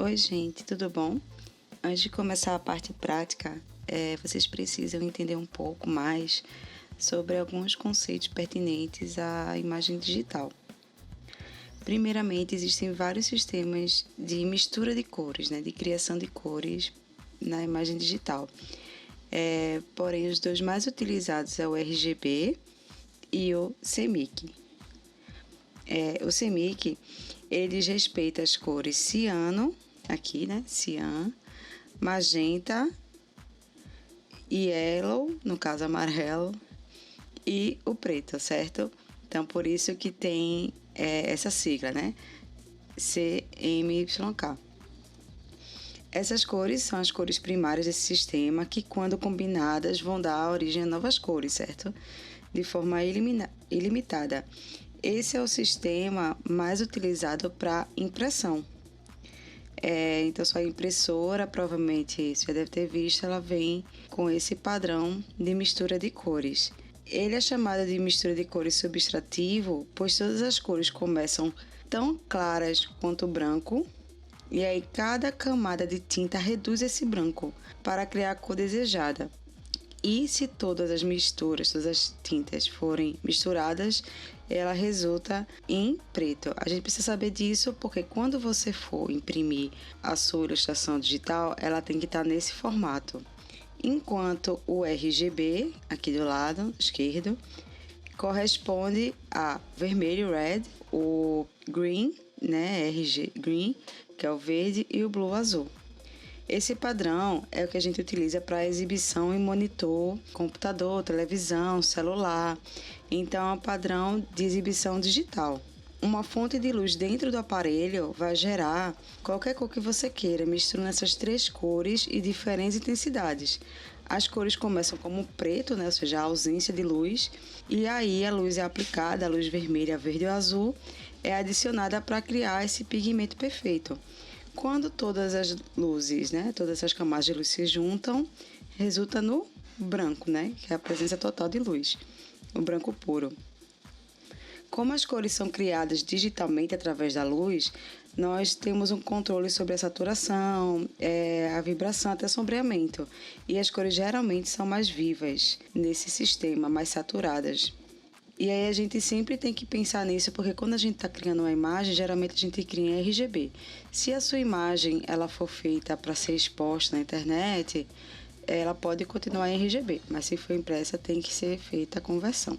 Oi, gente, tudo bom? Antes de começar a parte prática, vocês precisam entender um pouco mais sobre alguns conceitos pertinentes à imagem digital. Primeiramente, existem vários sistemas de mistura de cores, de criação de cores na imagem digital. Porém, os dois mais utilizados é o RGB e o CMYK. O CMYK, ele respeita as cores ciano, aqui, cian, magenta, yellow, no caso amarelo, e o preto, certo? Então, por isso que tem essa sigla, CMYK. Essas cores são as cores primárias desse sistema que, quando combinadas, vão dar origem a novas cores, certo? De forma ilimitada. Esse é o sistema mais utilizado para impressão. Então, sua impressora, provavelmente você já deve ter visto, ela vem com esse padrão de mistura de cores. Ele é chamado de mistura de cores subtrativo, pois todas as cores começam tão claras quanto o branco, e aí cada camada de tinta reduz esse branco para criar a cor desejada. E se todas as misturas, todas as tintas forem misturadas, ela resulta em preto. A gente precisa saber disso porque quando você for imprimir a sua ilustração digital, ela tem que estar nesse formato. Enquanto o RGB, aqui do lado esquerdo, corresponde a vermelho, red, o green, RG green, que é o verde, e o blue, azul. Esse padrão é o que a gente utiliza para exibição em monitor, computador, televisão, celular. Então, é um padrão de exibição digital. Uma fonte de luz dentro do aparelho vai gerar qualquer cor que você queira, misturando essas três cores e diferentes intensidades. As cores começam como preto, ou seja, a ausência de luz, e aí a luz é aplicada, a luz vermelha, verde ou azul, é adicionada para criar esse pigmento perfeito. Quando todas as luzes, todas essas camadas de luz se juntam, resulta no branco, que é a presença total de luz, o branco puro. Como as cores são criadas digitalmente através da luz, nós temos um controle sobre a saturação, a vibração, até sombreamento. E as cores geralmente são mais vivas nesse sistema, mais saturadas. E aí a gente sempre tem que pensar nisso, porque quando a gente está criando uma imagem, geralmente a gente cria em RGB. Se a sua imagem ela for feita para ser exposta na internet, ela pode continuar em RGB, mas se for impressa tem que ser feita a conversão.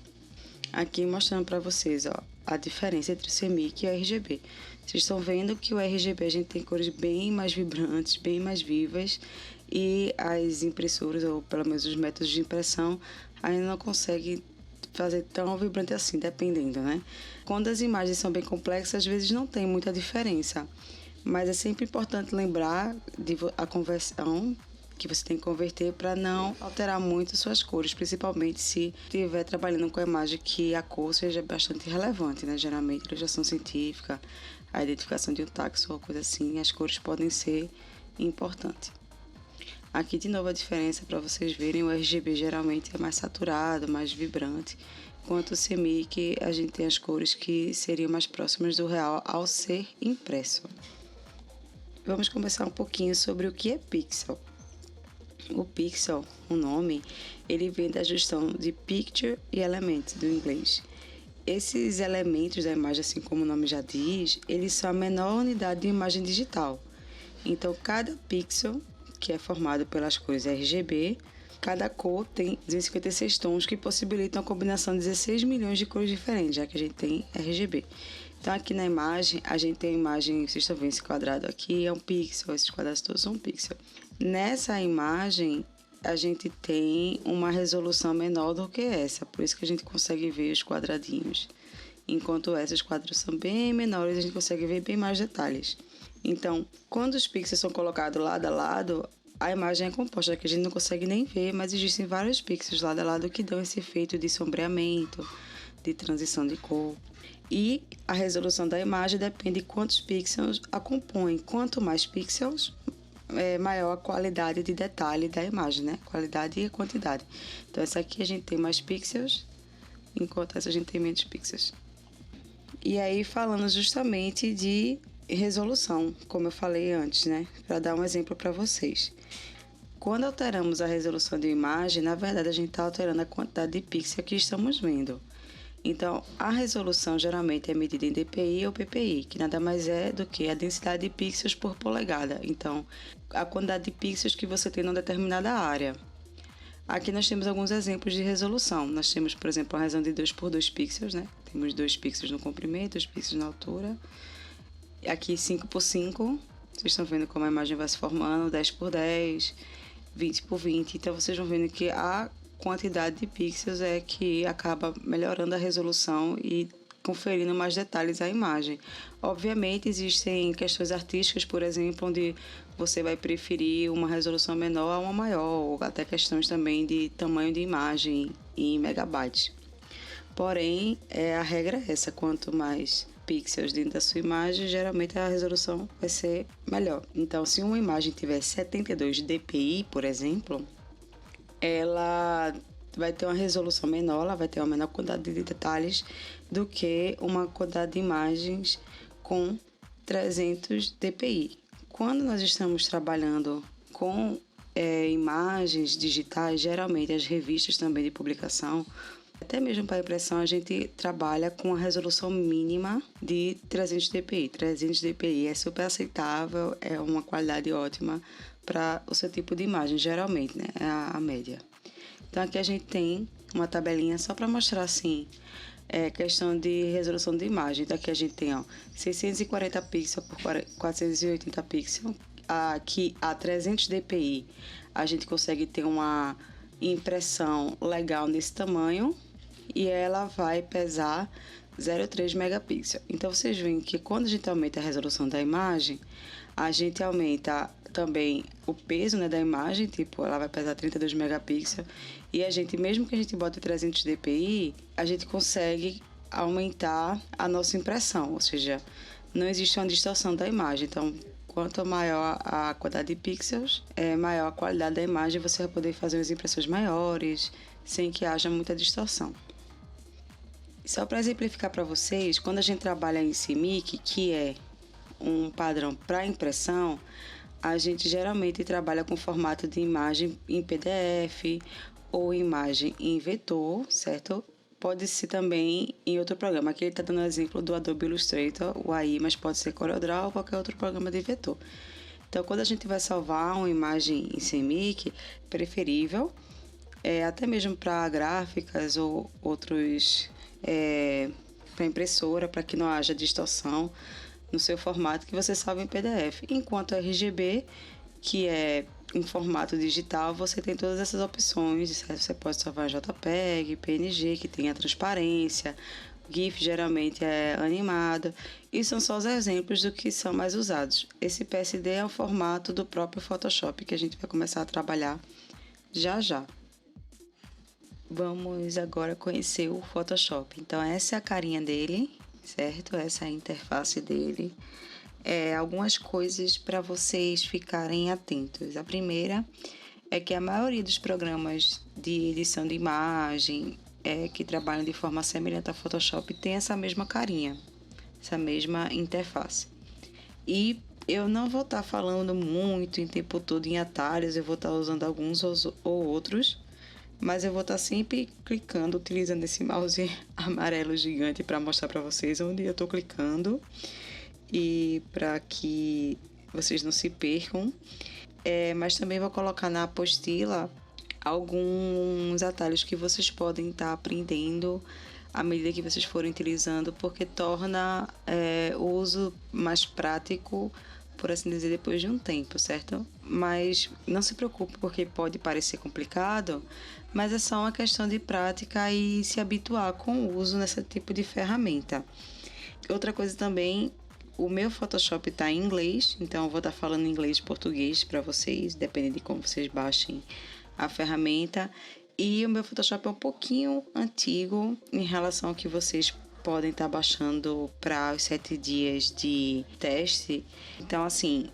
Aqui mostrando para vocês a diferença entre o CMYK e o RGB. Vocês estão vendo que o RGB a gente tem cores bem mais vibrantes, bem mais vivas, e as impressoras, ou pelo menos os métodos de impressão, ainda não conseguem fazer tão vibrante assim, dependendo, Quando as imagens são bem complexas, às vezes não tem muita diferença, mas é sempre importante lembrar a conversão que você tem que converter para não alterar muito suas cores, principalmente se estiver trabalhando com a imagem que a cor seja bastante relevante, Geralmente, ilustração científica, a identificação de um táxon ou coisa assim, as cores podem ser importantes. Aqui de novo a diferença para vocês verem, o RGB geralmente é mais saturado, mais vibrante, enquanto o CMYK a gente tem as cores que seriam mais próximas do real ao ser impresso. Vamos conversar um pouquinho sobre o que é pixel. O pixel, o nome, ele vem da junção de picture e element, do inglês. Esses elementos da imagem, assim como o nome já diz, eles são a menor unidade de imagem digital. Então, cada pixel, que é formado pelas cores RGB, cada cor tem 256 tons que possibilitam a combinação de 16 milhões de cores diferentes, já que a gente tem RGB. Então, aqui na imagem, a gente tem a imagem, vocês estão vendo esse quadrado aqui, é um pixel, esses quadrados todos são um pixel. Nessa imagem, a gente tem uma resolução menor do que essa, por isso que a gente consegue ver os quadradinhos. Enquanto esses quadros são bem menores, a gente consegue ver bem mais detalhes. Então, quando os pixels são colocados lado a lado, a imagem é composta, que a gente não consegue nem ver, mas existem vários pixels lado a lado que dão esse efeito de sombreamento, de transição de cor. E a resolução da imagem depende de quantos pixels a compõem. Quanto mais pixels, maior a qualidade de detalhe da imagem, Qualidade e quantidade. Então, essa aqui a gente tem mais pixels, enquanto essa a gente tem menos pixels. E aí, falando justamente de resolução, como eu falei antes, né? Para dar um exemplo para vocês. Quando alteramos a resolução de imagem, na verdade a gente está alterando a quantidade de pixels que estamos vendo. Então, a resolução geralmente é medida em dpi ou ppi, que nada mais é do que a densidade de pixels por polegada. Então, a quantidade de pixels que você tem numa determinada área. Aqui nós temos alguns exemplos de resolução. Nós temos, por exemplo, a resolução de 2 por 2 pixels, né? Temos 2 pixels no comprimento, 2 pixels na altura. Aqui 5 por 5. Vocês estão vendo como a imagem vai se formando, 10 por 10, 20 por 20. Então, vocês vão vendo que a quantidade de pixels é que acaba melhorando a resolução e conferindo mais detalhes à imagem. Obviamente, existem questões artísticas, por exemplo, onde você vai preferir uma resolução menor a uma maior, ou até questões também de tamanho de imagem em megabytes. Porém, a regra é essa: quanto mais pixels dentro da sua imagem, geralmente a resolução vai ser melhor. Então, se uma imagem tiver 72 dpi, por exemplo, ela vai ter uma resolução menor, ela vai ter uma menor quantidade de detalhes do que uma quantidade de imagens com 300 dpi. Quando nós estamos trabalhando com imagens digitais, geralmente as revistas também de publicação, até mesmo para impressão, a gente trabalha com a resolução mínima de 300 dpi. 300 dpi é super aceitável, é uma qualidade ótima para o seu tipo de imagem, geralmente, né? É a média. Então, aqui a gente tem uma tabelinha só para mostrar, assim, questão de resolução de imagem. Então, aqui a gente tem, 640 pixels por 480 pixels. Aqui, a 300 dpi, a gente consegue ter uma impressão legal nesse tamanho e ela vai pesar 0,3 megapixels. Então, vocês veem que quando a gente aumenta a resolução da imagem, a gente aumenta também o peso, né, da imagem, tipo, ela vai pesar 32 megapixels, e a gente, mesmo que a gente bote 300 dpi, a gente consegue aumentar a nossa impressão, ou seja, não existe uma distorção da imagem. Então, quanto maior a quantidade de pixels, maior a qualidade da imagem, você vai poder fazer as impressões maiores, sem que haja muita distorção. Só para exemplificar para vocês, quando a gente trabalha em CMYK, que é um padrão para impressão, a gente geralmente trabalha com formato de imagem em PDF ou imagem em vetor, certo? Pode ser também em outro programa. Aqui ele está dando exemplo do Adobe Illustrator, o AI, mas pode ser CorelDRAW ou qualquer outro programa de vetor. Então, quando a gente vai salvar uma imagem em CMYK, preferível, até mesmo para gráficas ou outros, para impressora, para que não haja distorção no seu formato, que você salve em PDF. Enquanto RGB, que é em formato digital, você tem todas essas opções, certo? Você pode salvar JPEG, PNG, que tem a transparência, GIF geralmente é animado, e são só os exemplos do que são mais usados. Esse PSD é o formato do próprio Photoshop, que a gente vai começar a trabalhar já já. Vamos agora conhecer o Photoshop. Então, essa é a carinha dele, certo? Essa é a interface dele. Algumas coisas para vocês ficarem atentos. A primeira é que a maioria dos programas de edição de imagem que trabalham de forma semelhante ao Photoshop tem essa mesma carinha, essa mesma interface. E eu não vou estar falando muito em tempo todo em atalhos, eu vou estar usando alguns ou outros, mas eu vou estar sempre clicando, utilizando esse mouse amarelo gigante para mostrar para vocês onde eu estou clicando e para que vocês não se percam. Mas também vou colocar na apostila alguns atalhos que vocês podem estar aprendendo à medida que vocês forem utilizando, porque torna o uso mais prático, por assim dizer, depois de um tempo, certo? Mas não se preocupe, porque pode parecer complicado, mas é só uma questão de prática e se habituar com o uso nesse tipo de ferramenta. Outra coisa também, o meu Photoshop está em inglês, então eu vou estar falando inglês e português para vocês, dependendo de como vocês baixem a ferramenta. E o meu Photoshop é um pouquinho antigo em relação ao que vocês podem estar baixando para os 7 dias de teste. Então, assim,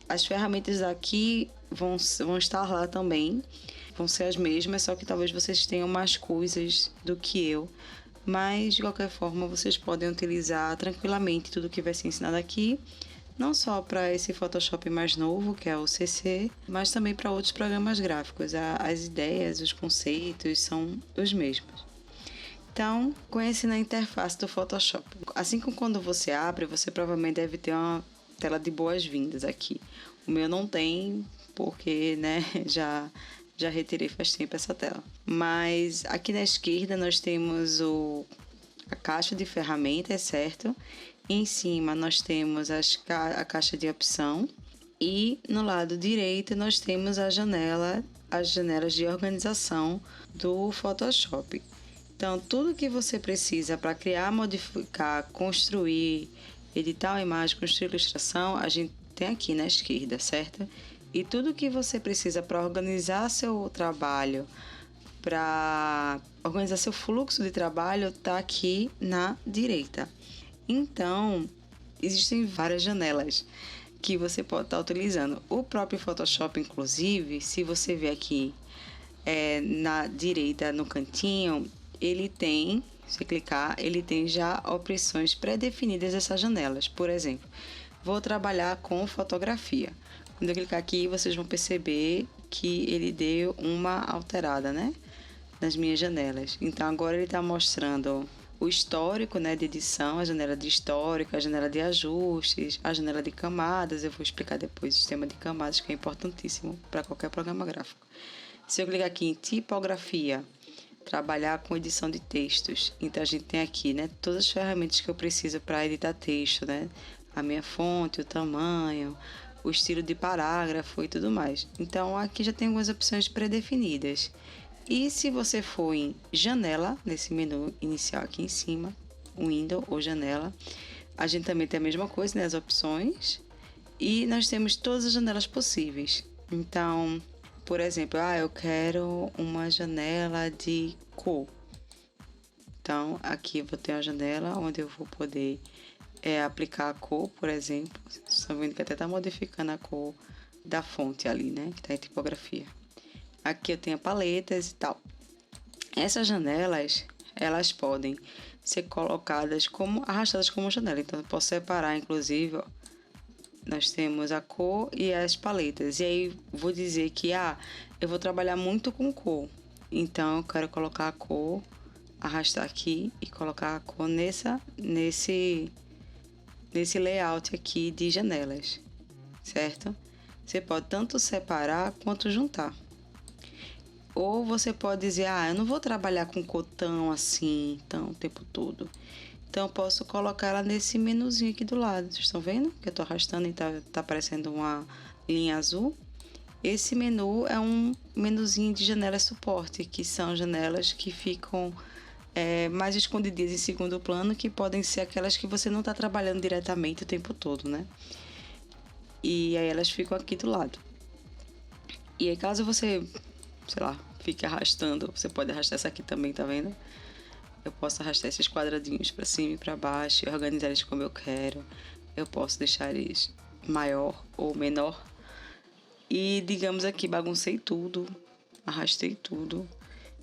as ferramentas aqui vão estar lá também, vão ser as mesmas, só que talvez vocês tenham mais coisas do que eu. Mas, de qualquer forma, vocês podem utilizar tranquilamente tudo que vai ser ensinado aqui não só para esse Photoshop mais novo, que é o CC, mas também para outros programas gráficos. As ideias, os conceitos são os mesmos. Então, conhecendo a interface do Photoshop. Assim como quando você abre, você provavelmente deve ter uma tela de boas-vindas aqui. O meu não tem, porque, né, já retirei faz tempo essa tela. Mas aqui na esquerda nós temos a caixa de ferramentas, certo? Em cima nós temos a caixa de opção. E no lado direito nós temos as janelas de organização do Photoshop. Então, tudo que você precisa para criar, modificar, construir, editar uma imagem, construir ilustração, a gente tem aqui na esquerda, certo? E tudo que você precisa para organizar seu trabalho, para organizar seu fluxo de trabalho, está aqui na direita. Então, existem várias janelas que você pode estar utilizando. O próprio Photoshop, inclusive, se você ver aqui na direita, no cantinho, ele tem, se clicar, ele tem já opções pré-definidas dessas janelas. Por exemplo, vou trabalhar com fotografia. Quando eu clicar aqui, vocês vão perceber que ele deu uma alterada, né, nas minhas janelas. Então, agora ele está mostrando o histórico, né, de edição, a janela de histórico, a janela de ajustes, a janela de camadas. Eu vou explicar depois o sistema de camadas, que é importantíssimo para qualquer programa gráfico. Se eu clicar aqui em tipografia, trabalhar com edição de textos, então a gente tem aqui, né, todas as ferramentas que eu preciso para editar texto, né, a minha fonte, o tamanho, o estilo de parágrafo e tudo mais. Então aqui já tem algumas opções pré-definidas. E se você for em janela, nesse menu inicial aqui em cima, window ou janela, a gente também tem a mesma coisa, né, as opções, e nós temos todas as janelas possíveis. Então, por exemplo, eu quero uma janela de cor. Então, aqui eu vou ter uma janela onde eu vou poder aplicar a cor, por exemplo. Vocês estão vendo que até está modificando a cor da fonte ali, né? Que está em tipografia. Aqui eu tenho paletas e tal. Essas janelas, elas podem ser colocadas arrastadas como janela. Então, eu posso separar, inclusive, ó. Nós temos a cor e as paletas. E aí, vou dizer que, eu vou trabalhar muito com cor. Então, eu quero colocar a cor, arrastar aqui e colocar a cor nesse layout aqui de janelas, certo? Você pode tanto separar quanto juntar. Ou você pode dizer, eu não vou trabalhar com cor tão assim, tão o tempo todo. Então, eu posso colocar ela nesse menuzinho aqui do lado. Vocês estão vendo? Que eu estou arrastando e tá aparecendo uma linha azul. Esse menu é um menuzinho de janelas suporte, que são janelas que ficam mais escondidinhas em segundo plano, que podem ser aquelas que você não está trabalhando diretamente o tempo todo, né? E aí elas ficam aqui do lado. E aí, caso você, sei lá, fique arrastando, você pode arrastar essa aqui também, tá vendo? Eu posso arrastar esses quadradinhos para cima e para baixo e organizar eles como eu quero. Eu posso deixar eles maior ou menor. E, digamos aqui, baguncei tudo, arrastei tudo.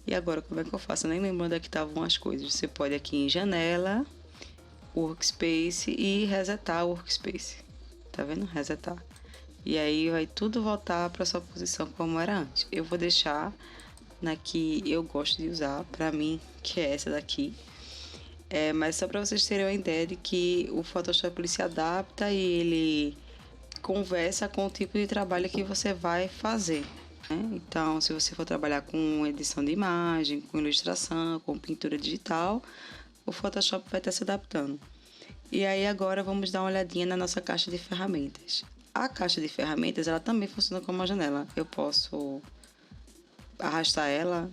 E agora, como é que eu faço? Eu nem lembro onde é que estavam as coisas. Você pode aqui em janela, workspace e resetar o workspace. Tá vendo? Resetar. E aí vai tudo voltar para sua posição como era antes. Eu vou deixar na que eu gosto de usar, para mim, que é essa daqui. Mas só para vocês terem uma ideia de que o Photoshop ele se adapta e ele conversa com o tipo de trabalho que você vai fazer, né? Então, se você for trabalhar com edição de imagem, com ilustração, com pintura digital, o Photoshop vai estar se adaptando. E aí agora vamos dar uma olhadinha na nossa caixa de ferramentas. A caixa de ferramentas, ela também funciona como uma janela. Eu posso arrastar ela,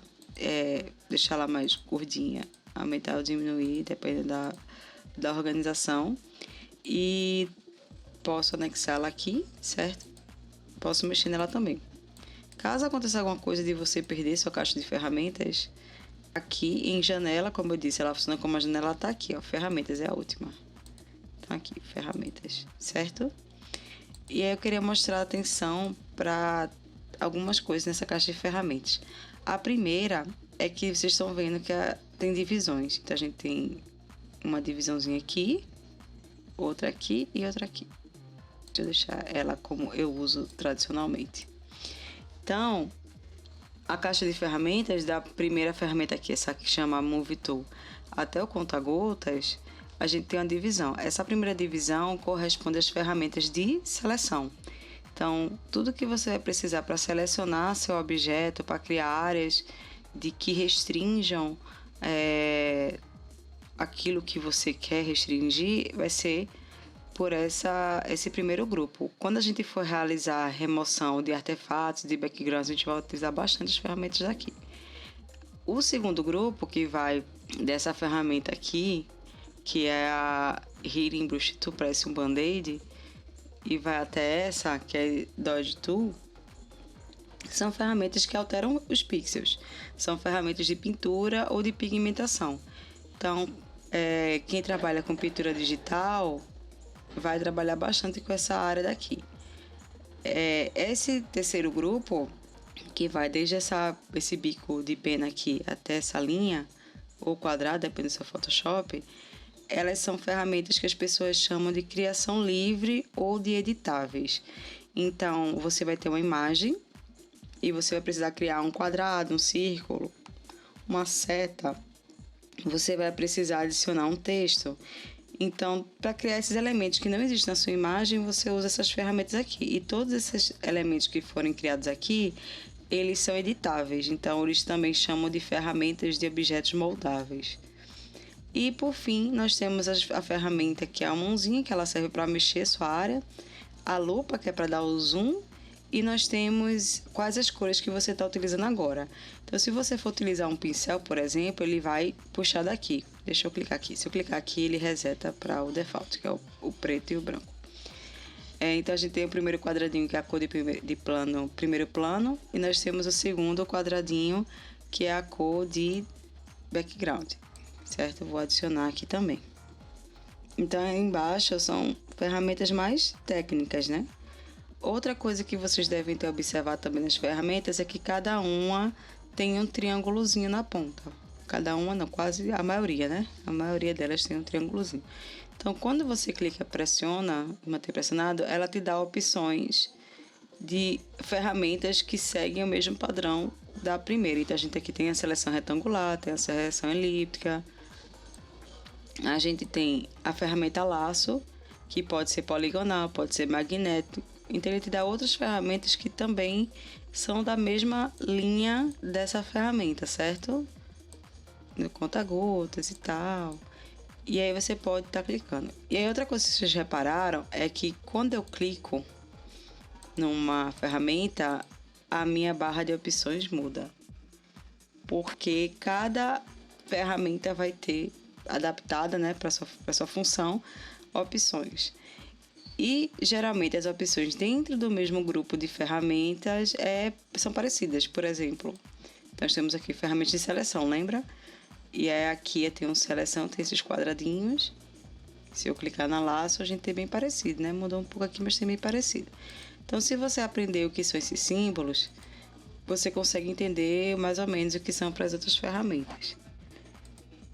deixar ela mais gordinha, aumentar ou diminuir, dependendo da organização. E posso anexá-la aqui, certo? Posso mexer nela também. Caso aconteça alguma coisa de você perder sua caixa de ferramentas, aqui em janela, como eu disse, ela funciona como uma janela, ela tá aqui, ó, ferramentas é a última. Então aqui, ferramentas, certo? E aí eu queria mostrar atenção para algumas coisas nessa caixa de ferramentas. A primeira é que vocês estão vendo que tem divisões. Então a gente tem uma divisãozinha aqui, outra aqui e outra aqui. Deixa eu deixar ela como eu uso tradicionalmente. Então, a caixa de ferramentas, da primeira ferramenta aqui, essa que chama Move Tool, até o conta-gotas, a gente tem uma divisão. Essa primeira divisão corresponde às ferramentas de seleção. Então, tudo que você vai precisar para selecionar seu objeto, para criar áreas que restringam aquilo que você quer restringir, vai ser por esse primeiro grupo. Quando a gente for realizar a remoção de artefatos, de backgrounds, a gente vai utilizar bastante as ferramentas daqui. O segundo grupo, que vai dessa ferramenta aqui, que é a Healing Brush Tool, parece um band-aid, e vai até essa, que é Dodge Tool, são ferramentas que alteram os pixels. São ferramentas de pintura ou de pigmentação. Então, quem trabalha com pintura digital vai trabalhar bastante com essa área daqui. Esse terceiro grupo, que vai desde esse bico de pena aqui até essa linha, ou quadrado, depende do seu Photoshop, elas são ferramentas que as pessoas chamam de criação livre ou de editáveis. Então, você vai ter uma imagem e você vai precisar criar um quadrado, um círculo, uma seta. Você vai precisar adicionar um texto. Então, para criar esses elementos que não existem na sua imagem, você usa essas ferramentas aqui. E todos esses elementos que forem criados aqui, eles são editáveis. Então, eles também chamam de ferramentas de objetos moldáveis. E, por fim, nós temos a ferramenta que é a mãozinha, que ela serve para mexer a sua área. A lupa, que é para dar o zoom. E nós temos quais as cores que você está utilizando agora. Então, se você for utilizar um pincel, por exemplo, ele vai puxar daqui. Deixa eu clicar aqui. Se eu clicar aqui, ele reseta para o default, que é o preto e o branco. Então, a gente tem o primeiro quadradinho, que é a cor de primeiro plano. E nós temos o segundo quadradinho, que é a cor de background. Certo? Eu vou adicionar aqui também. Então, aí embaixo são ferramentas mais técnicas, né? Outra coisa que vocês devem ter observado também nas ferramentas é que cada uma tem um triângulozinho na ponta. Cada uma não, quase a maioria, né? A maioria delas tem um triângulozinho. Então, quando você clica e pressiona, manter pressionado, ela te dá opções de ferramentas que seguem o mesmo padrão da primeira. Então, a gente aqui tem a seleção retangular, tem a seleção elíptica. A gente tem a ferramenta laço, que pode ser poligonal, pode ser magnético. Então, ele te dá outras ferramentas que também são da mesma linha dessa ferramenta, certo? No conta-gotas e tal. E aí você pode estar clicando. E aí outra coisa que vocês repararam é que quando eu clico numa ferramenta, a minha barra de opções muda. Porque cada ferramenta vai ter adaptada, né, para sua função, opções. E, geralmente, as opções dentro do mesmo grupo de ferramentas são parecidas. Por exemplo, nós temos aqui ferramentas de seleção, lembra? E aqui tem uma seleção, tem esses quadradinhos. Se eu clicar na laço, a gente tem bem parecido, né? Mudou um pouco aqui, mas tem bem parecido. Então, se você aprender o que são esses símbolos, você consegue entender mais ou menos o que são para as outras ferramentas.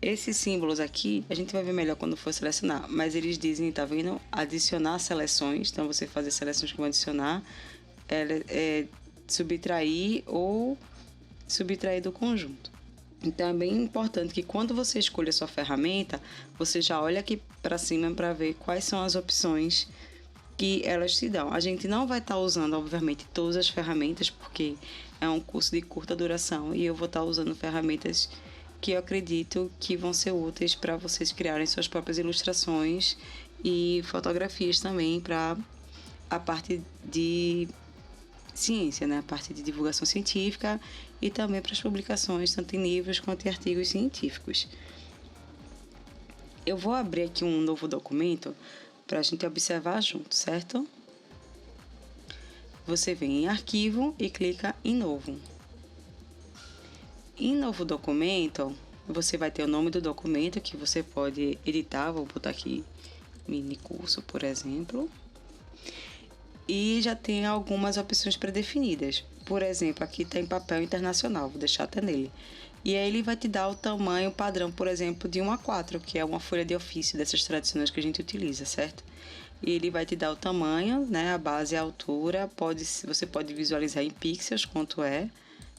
Esses símbolos aqui, a gente vai ver melhor quando for selecionar, mas eles dizem, tá vendo? Adicionar seleções, então você fazer seleções que vão adicionar, subtrair ou subtrair do conjunto. Então, é bem importante que quando você escolha a sua ferramenta, você já olha aqui para cima para ver quais são as opções que elas te dão. A gente não vai estar usando, obviamente, todas as ferramentas, porque é um curso de curta duração e eu vou estar usando ferramentas que eu acredito que vão ser úteis para vocês criarem suas próprias ilustrações e fotografias também para a parte de ciência, né? A parte de divulgação científica e também para as publicações, tanto em livros quanto em artigos científicos. Eu vou abrir aqui um novo documento para a gente observar junto, certo? Você vem em arquivo e clica em novo. Em novo documento, você vai ter o nome do documento que você pode editar. Vou botar aqui mini curso, por exemplo. E já tem algumas opções pré-definidas. Por exemplo, aqui está em papel internacional, vou deixar até nele. E aí ele vai te dar o tamanho padrão, por exemplo, de 1:4, que é uma folha de ofício dessas tradicionais que a gente utiliza, certo? E ele vai te dar o tamanho, né? A base e a altura. Você pode visualizar em pixels quanto é.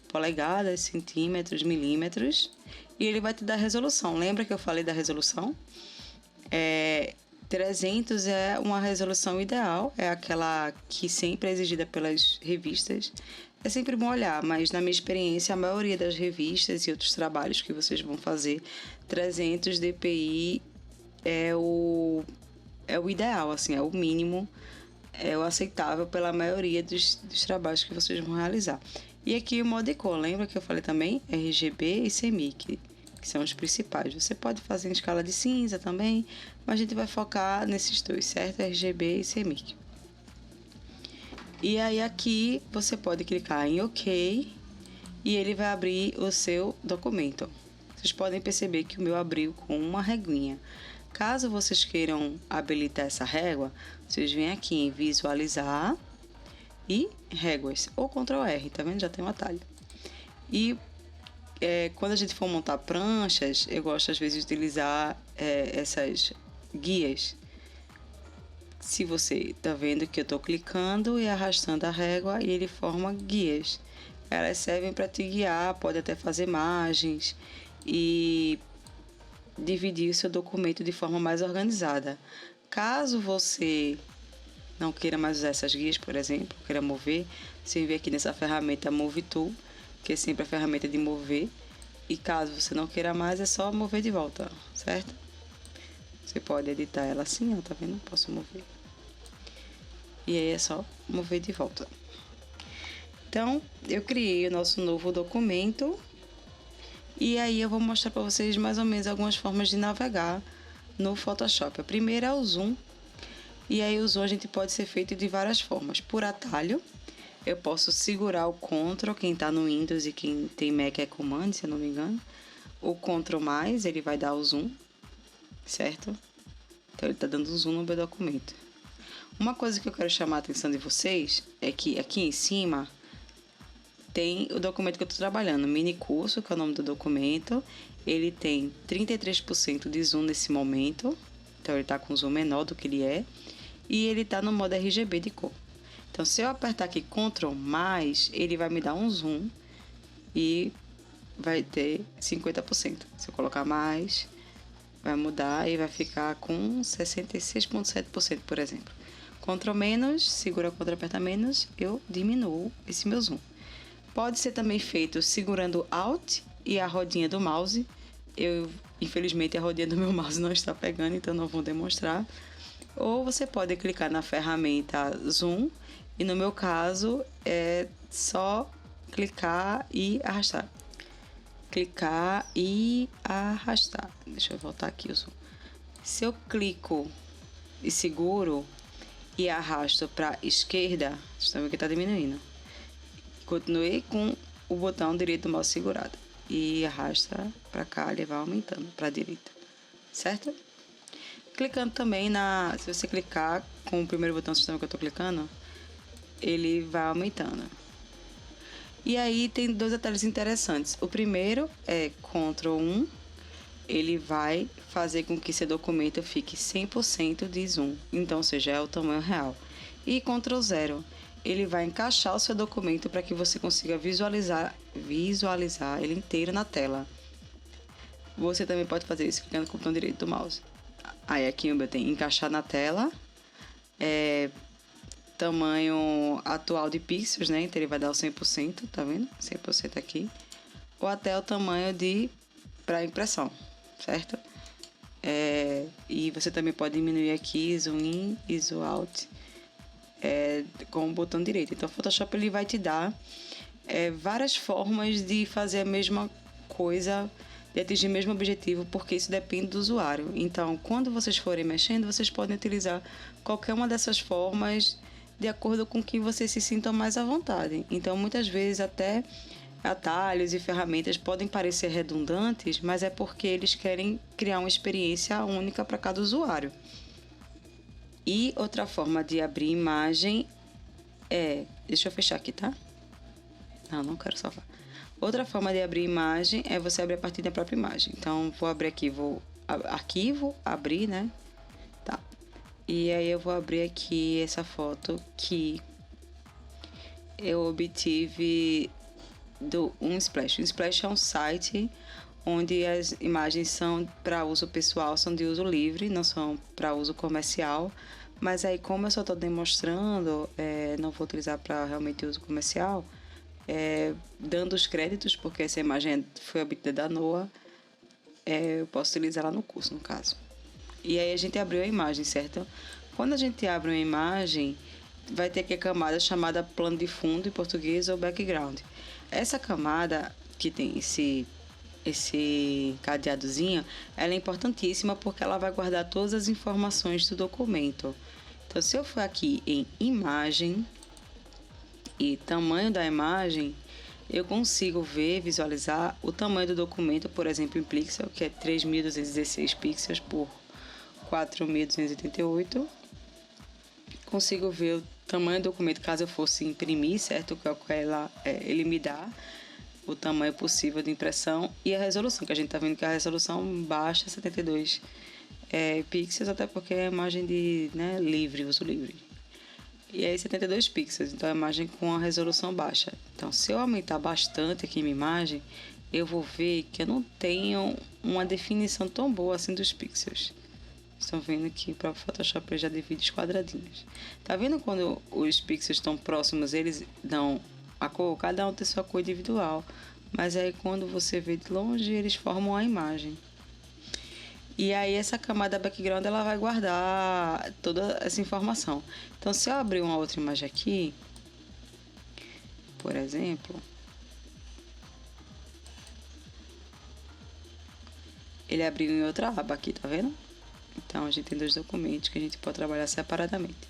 Polegadas, centímetros, milímetros. E ele vai te dar a resolução. Lembra que eu falei da resolução? 300 é uma resolução ideal. É aquela que sempre é exigida pelas revistas. É sempre bom olhar, mas na minha experiência, a maioria das revistas e outros trabalhos que vocês vão fazer, 300 dpi é o ideal, assim, é o mínimo, é o aceitável pela maioria dos trabalhos que vocês vão realizar. E aqui o modo e cor, lembra que eu falei também? RGB e CMYK, que são os principais. Você pode fazer em escala de cinza também, mas a gente vai focar nesses dois, certo? RGB e CMYK. E aí aqui você pode clicar em OK e ele vai abrir o seu documento. Vocês podem perceber que o meu abriu com uma reguinha. Caso vocês queiram habilitar essa régua, vocês vêm aqui em visualizar e réguas, ou Ctrl R, tá vendo? Já tem um atalho. E quando a gente for montar pranchas, eu gosto às vezes de utilizar essas guias. Se você tá vendo que eu tô clicando e arrastando a régua e ele forma guias. Elas servem para te guiar, pode até fazer margens e dividir o seu documento de forma mais organizada. Caso você não queira mais usar essas guias, por exemplo, queira mover, você vem aqui nessa ferramenta Move Tool, que é sempre a ferramenta de mover. E caso você não queira mais, é só mover de volta, certo? Você pode editar ela assim, ó, tá vendo? Posso mover. E aí é só mover de volta. Então, eu criei o nosso novo documento. E aí eu vou mostrar para vocês mais ou menos algumas formas de navegar no Photoshop. A primeira é o zoom. E aí o zoom a gente pode ser feito de várias formas. Por atalho, eu posso segurar o Ctrl, quem está no Windows e quem tem Mac é Command, se eu não me engano. O Ctrl+, ele vai dar o zoom, certo? Então ele está dando zoom no meu documento. Uma coisa que eu quero chamar a atenção de vocês é que aqui em cima tem o documento que eu estou trabalhando, mini curso, que é o nome do documento. Ele tem 33% de zoom nesse momento, então ele está com zoom menor do que ele é. E ele está no modo RGB de cor. Então, se eu apertar aqui Ctrl+, ele vai me dar um zoom e vai ter 50%. Se eu colocar mais, vai mudar e vai ficar com 66,7%, por exemplo. Ctrl-, segura Ctrl, aperta menos, eu diminuo esse meu zoom. Pode ser também feito segurando Alt e a rodinha do mouse. Infelizmente, a rodinha do meu mouse não está pegando, então não vou demonstrar. Ou você pode clicar na ferramenta Zoom e no meu caso é só clicar e arrastar. Clicar e arrastar. Deixa eu voltar aqui o zoom. Se eu clico e seguro e arrasto para esquerda, vocês estão vendo que está diminuindo. Continuei com o botão direito do mouse segurado e arrasta para cá, ele vai aumentando para a direita, certo? Clicando também se você clicar com o primeiro botão do sistema que eu estou clicando, ele vai aumentando. E aí tem dois atalhos interessantes. O primeiro é Ctrl+, ele vai fazer com que seu documento fique 100% de zoom, então, ou seja, é o tamanho real. E Ctrl+0, ele vai encaixar o seu documento para que você consiga visualizar ele inteiro na tela. Você também pode fazer isso clicando com o botão direito do mouse. Aí aqui eu tenho encaixar na tela, tamanho atual de pixels, né? Então ele vai dar o 100%, tá vendo? 100% aqui. Ou até o tamanho para impressão, certo? E você também pode diminuir aqui, zoom in e zoom out, com o botão direito. Então o Photoshop ele vai te dar várias formas de fazer a mesma coisa, de atingir o mesmo objetivo, porque isso depende do usuário. Então, quando vocês forem mexendo, vocês podem utilizar qualquer uma dessas formas de acordo com que vocês se sintam mais à vontade. Então, muitas vezes até atalhos e ferramentas podem parecer redundantes, mas é porque eles querem criar uma experiência única para cada usuário. E outra forma de abrir imagem deixa eu fechar aqui, tá? Não quero salvar. Outra forma de abrir imagem é você abrir a partir da própria imagem. Então, vou abrir aqui, arquivo, abrir, né? Tá. E aí eu vou abrir aqui essa foto que eu obtive do Unsplash. O Unsplash é um site onde as imagens são para uso pessoal, são de uso livre, não são para uso comercial. Mas aí, como eu só estou demonstrando, não vou utilizar para realmente uso comercial, dando os créditos, porque essa imagem foi obtida da NOAA, eu posso utilizar ela no curso, no caso. E aí a gente abriu a imagem, certo? Quando a gente abre uma imagem, vai ter aqui a camada chamada plano de fundo em português ou background. Essa camada que tem esse cadeadozinho, ela é importantíssima porque ela vai guardar todas as informações do documento. Então, se eu for aqui em imagem e tamanho da imagem, eu consigo visualizar o tamanho do documento, por exemplo, em pixel, que é 3.216 pixels por 4.288. Consigo ver o tamanho do documento caso eu fosse imprimir, certo? Que ele me dá o tamanho possível de impressão e a resolução, que a gente está vendo que a resolução baixa é 72 pixels, até porque é imagem de livre, uso livre. E aí 72 pixels, então é a imagem com a resolução baixa. Então, se eu aumentar bastante aqui minha imagem, eu vou ver que eu não tenho uma definição tão boa assim dos pixels. Estão vendo que para o Photoshop ele já divide os quadradinhos. Tá vendo quando os pixels estão próximos, eles dão a cor? Cada um tem sua cor individual. Mas aí quando você vê de longe, eles formam a imagem. E aí essa camada background ela vai guardar toda essa informação. Então, se eu abrir uma outra imagem aqui, por exemplo, ele abriu em outra aba aqui, tá vendo? Então, a gente tem dois documentos que a gente pode trabalhar separadamente.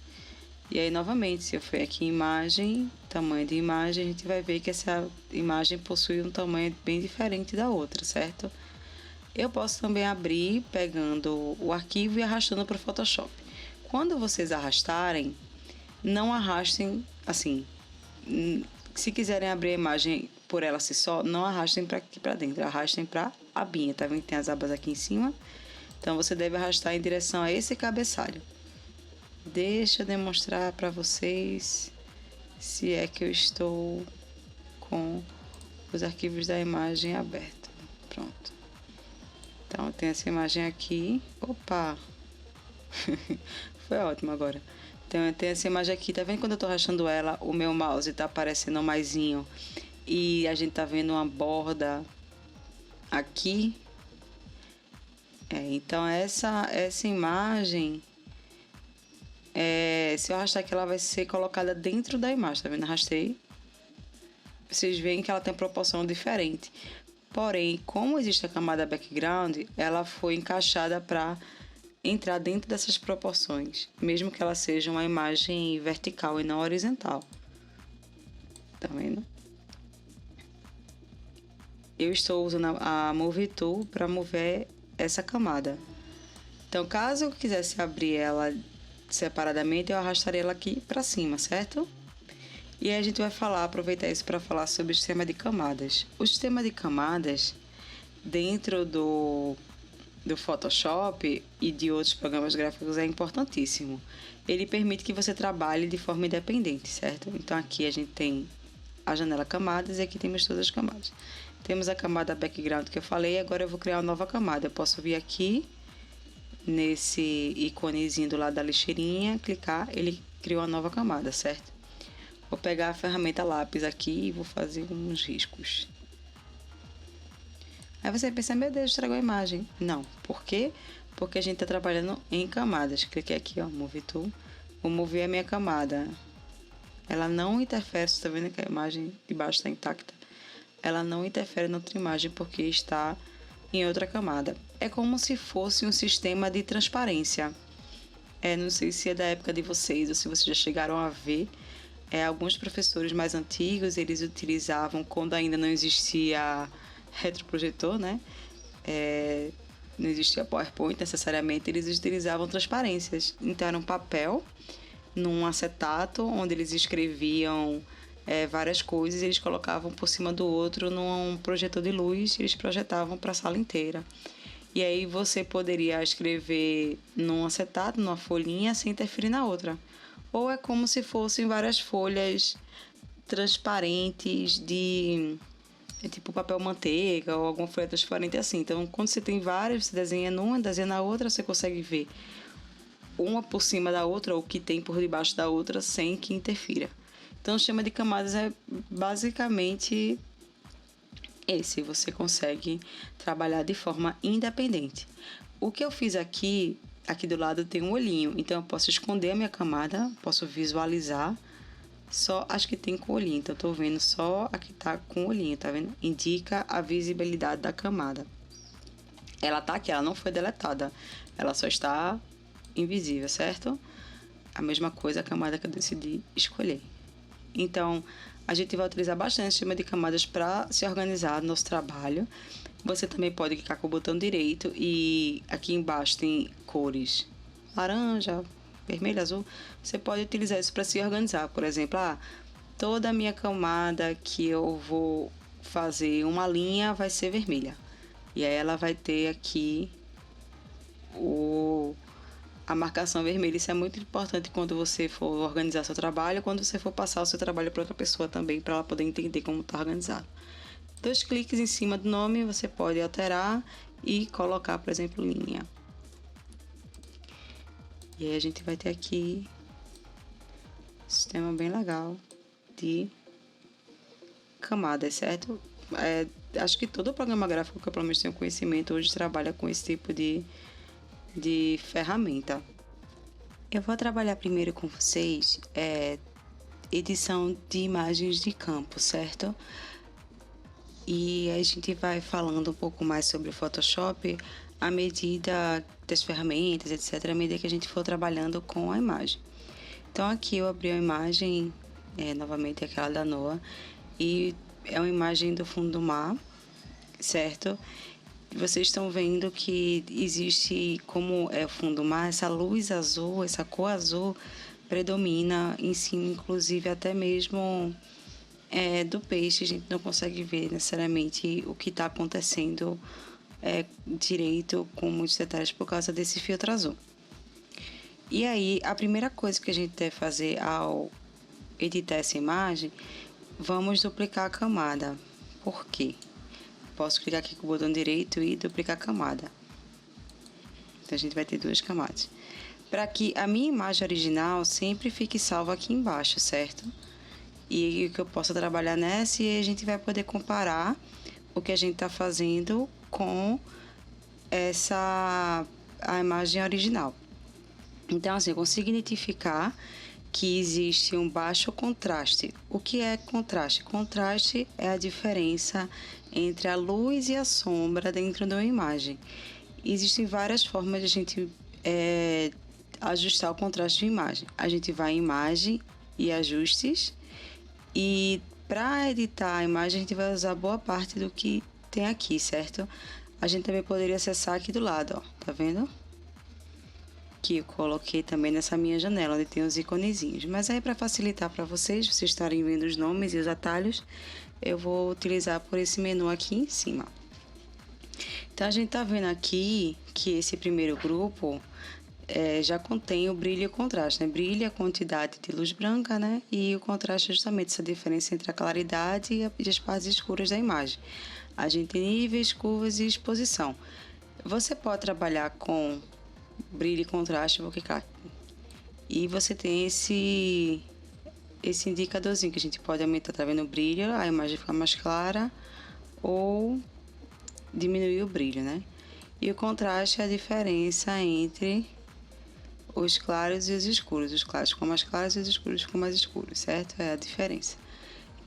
E aí, novamente, se eu for aqui em imagem, tamanho de imagem, a gente vai ver que essa imagem possui um tamanho bem diferente da outra, certo? Eu posso também abrir pegando o arquivo e arrastando para o Photoshop. Quando vocês arrastarem, não arrastem assim. Se quiserem abrir a imagem por ela si só, não arrastem para aqui para dentro, arrastem para a abinha, tá vendo que tem as abas aqui em cima? Então você deve arrastar em direção a esse cabeçalho. Deixa eu demonstrar para vocês se é que eu estou com os arquivos da imagem abertos. Pronto. Então, tem essa imagem aqui. Opa! Foi ótimo agora. Então, tem essa imagem aqui. Tá vendo quando eu tô arrastando ela, o meu mouse tá aparecendo um maisinho. E a gente tá vendo uma borda aqui. Então, essa imagem... se eu arrastar aqui, ela vai ser colocada dentro da imagem. Tá vendo? Arrastei. Vocês veem que ela tem proporção diferente. Porém, como existe a camada background, ela foi encaixada para entrar dentro dessas proporções, mesmo que ela seja uma imagem vertical e não horizontal. Tá vendo? Eu estou usando a Move Tool para mover essa camada. Então, caso eu quisesse abrir ela separadamente, eu arrastaria ela aqui para cima, certo? E aí a gente vai aproveitar isso para falar sobre o sistema de camadas. O sistema de camadas, dentro do Photoshop e de outros programas gráficos, é importantíssimo. Ele permite que você trabalhe de forma independente, certo? Então aqui a gente tem a janela camadas e aqui temos todas as camadas. Temos a camada background que eu falei, agora eu vou criar uma nova camada. Eu posso vir aqui, nesse iconezinho do lado da lixeirinha, clicar, ele criou uma nova camada, certo? Vou pegar a ferramenta lápis aqui e vou fazer uns riscos. Aí você vai pensar, meu Deus, estragou a imagem. Não, por quê? Porque a gente está trabalhando em camadas. Cliquei aqui, ó, Move Tool. Vou mover a minha camada. Ela não interfere, você está vendo que a imagem de baixo está intacta. Ela não interfere na outra imagem porque está em outra camada. É como se fosse um sistema de transparência. Não sei se é da época de vocês ou se vocês já chegaram a ver. Alguns professores mais antigos, eles utilizavam, quando ainda não existia retroprojetor, né? Não existia PowerPoint necessariamente, eles utilizavam transparências. Então, era um papel num acetato, onde eles escreviam várias coisas e eles colocavam por cima do outro num projetor de luz e eles projetavam para a sala inteira. E aí você poderia escrever num acetato, numa folhinha, sem interferir na outra. Ou é como se fossem várias folhas transparentes de tipo papel manteiga ou alguma folha transparente assim. Então, quando você tem várias, você desenha numa, desenha na outra, você consegue ver uma por cima da outra ou o que tem por debaixo da outra sem que interfira. Então, o sistema de camadas é basicamente esse. Você consegue trabalhar de forma independente. O que eu fiz aqui do lado tem um olhinho. Então, eu posso esconder a minha camada, posso visualizar só as que tem com olhinho. Então, eu tô vendo só a que tá com olhinho, tá vendo? Indica a visibilidade da camada. Ela tá aqui, ela não foi deletada. Ela só está invisível, certo? A mesma coisa a camada que eu decidi escolher. Então, a gente vai utilizar bastante o sistema de camadas para se organizar no nosso trabalho. Você também pode clicar com o botão direito e aqui embaixo tem cores laranja, vermelho, azul. Você pode utilizar isso para se organizar. Por exemplo, toda a minha camada que eu vou fazer uma linha vai ser vermelha. E aí ela vai ter aqui a marcação vermelha. Isso é muito importante quando você for organizar seu trabalho, quando você for passar o seu trabalho para outra pessoa também, para ela poder entender como está organizado. 2 cliques em cima do nome, você pode alterar e colocar, por exemplo, linha. E aí a gente vai ter aqui um sistema bem legal de camadas, certo? Acho que todo programa gráfico que eu pelo menos tenho conhecimento hoje trabalha com esse tipo de ferramenta. Eu vou trabalhar primeiro com vocês edição de imagens de campo, certo? E a gente vai falando um pouco mais sobre o Photoshop à medida das ferramentas, etc., à medida que a gente for trabalhando com a imagem. Então aqui eu abri a imagem, novamente aquela da Noah, e é uma imagem do fundo do mar, certo? Vocês estão vendo que existe, como é o fundo do mar, essa luz azul, essa cor azul predomina em cima, inclusive até mesmo do peixe. A gente não consegue ver necessariamente o que está acontecendo direito com muitos detalhes por causa desse filtro azul. E aí, a primeira coisa que a gente deve fazer ao editar essa imagem, vamos duplicar a camada. Por quê? Posso clicar aqui com o botão direito e duplicar a camada. Então, a gente vai ter 2 camadas. Para que a minha imagem original sempre fique salva aqui embaixo, certo? E que eu possa trabalhar nessa, e a gente vai poder comparar o que a gente está fazendo com a imagem original. Então, assim, eu consigo identificar que existe um baixo contraste. O que é contraste? Contraste é a diferença entre a luz e a sombra dentro de uma imagem. Existem várias formas de a gente ajustar o contraste de imagem. A gente vai em imagem e ajustes, e para editar a imagem a gente vai usar boa parte do que tem aqui, certo? A gente também poderia acessar aqui do lado, ó, tá vendo? Que eu coloquei também nessa minha janela, onde tem os iconezinhos. Mas aí, para facilitar para vocês estarem vendo os nomes e os atalhos, eu vou utilizar por esse menu aqui em cima. Então, a gente tá vendo aqui que esse primeiro grupo já contém o brilho e o contraste, né? Brilho é a quantidade de luz branca, né? E o contraste é justamente essa diferença entre a claridade e as partes escuras da imagem. A gente tem níveis, curvas e exposição. Você pode trabalhar com brilho e contraste, vou clicar aqui. E você tem esse indicadorzinho que a gente pode aumentar, tá vendo o brilho, a imagem fica mais clara, ou diminuir o brilho, né? E o contraste é a diferença entre os claros e os escuros. Os claros ficam mais claros e os escuros ficam mais escuros, certo? É a diferença.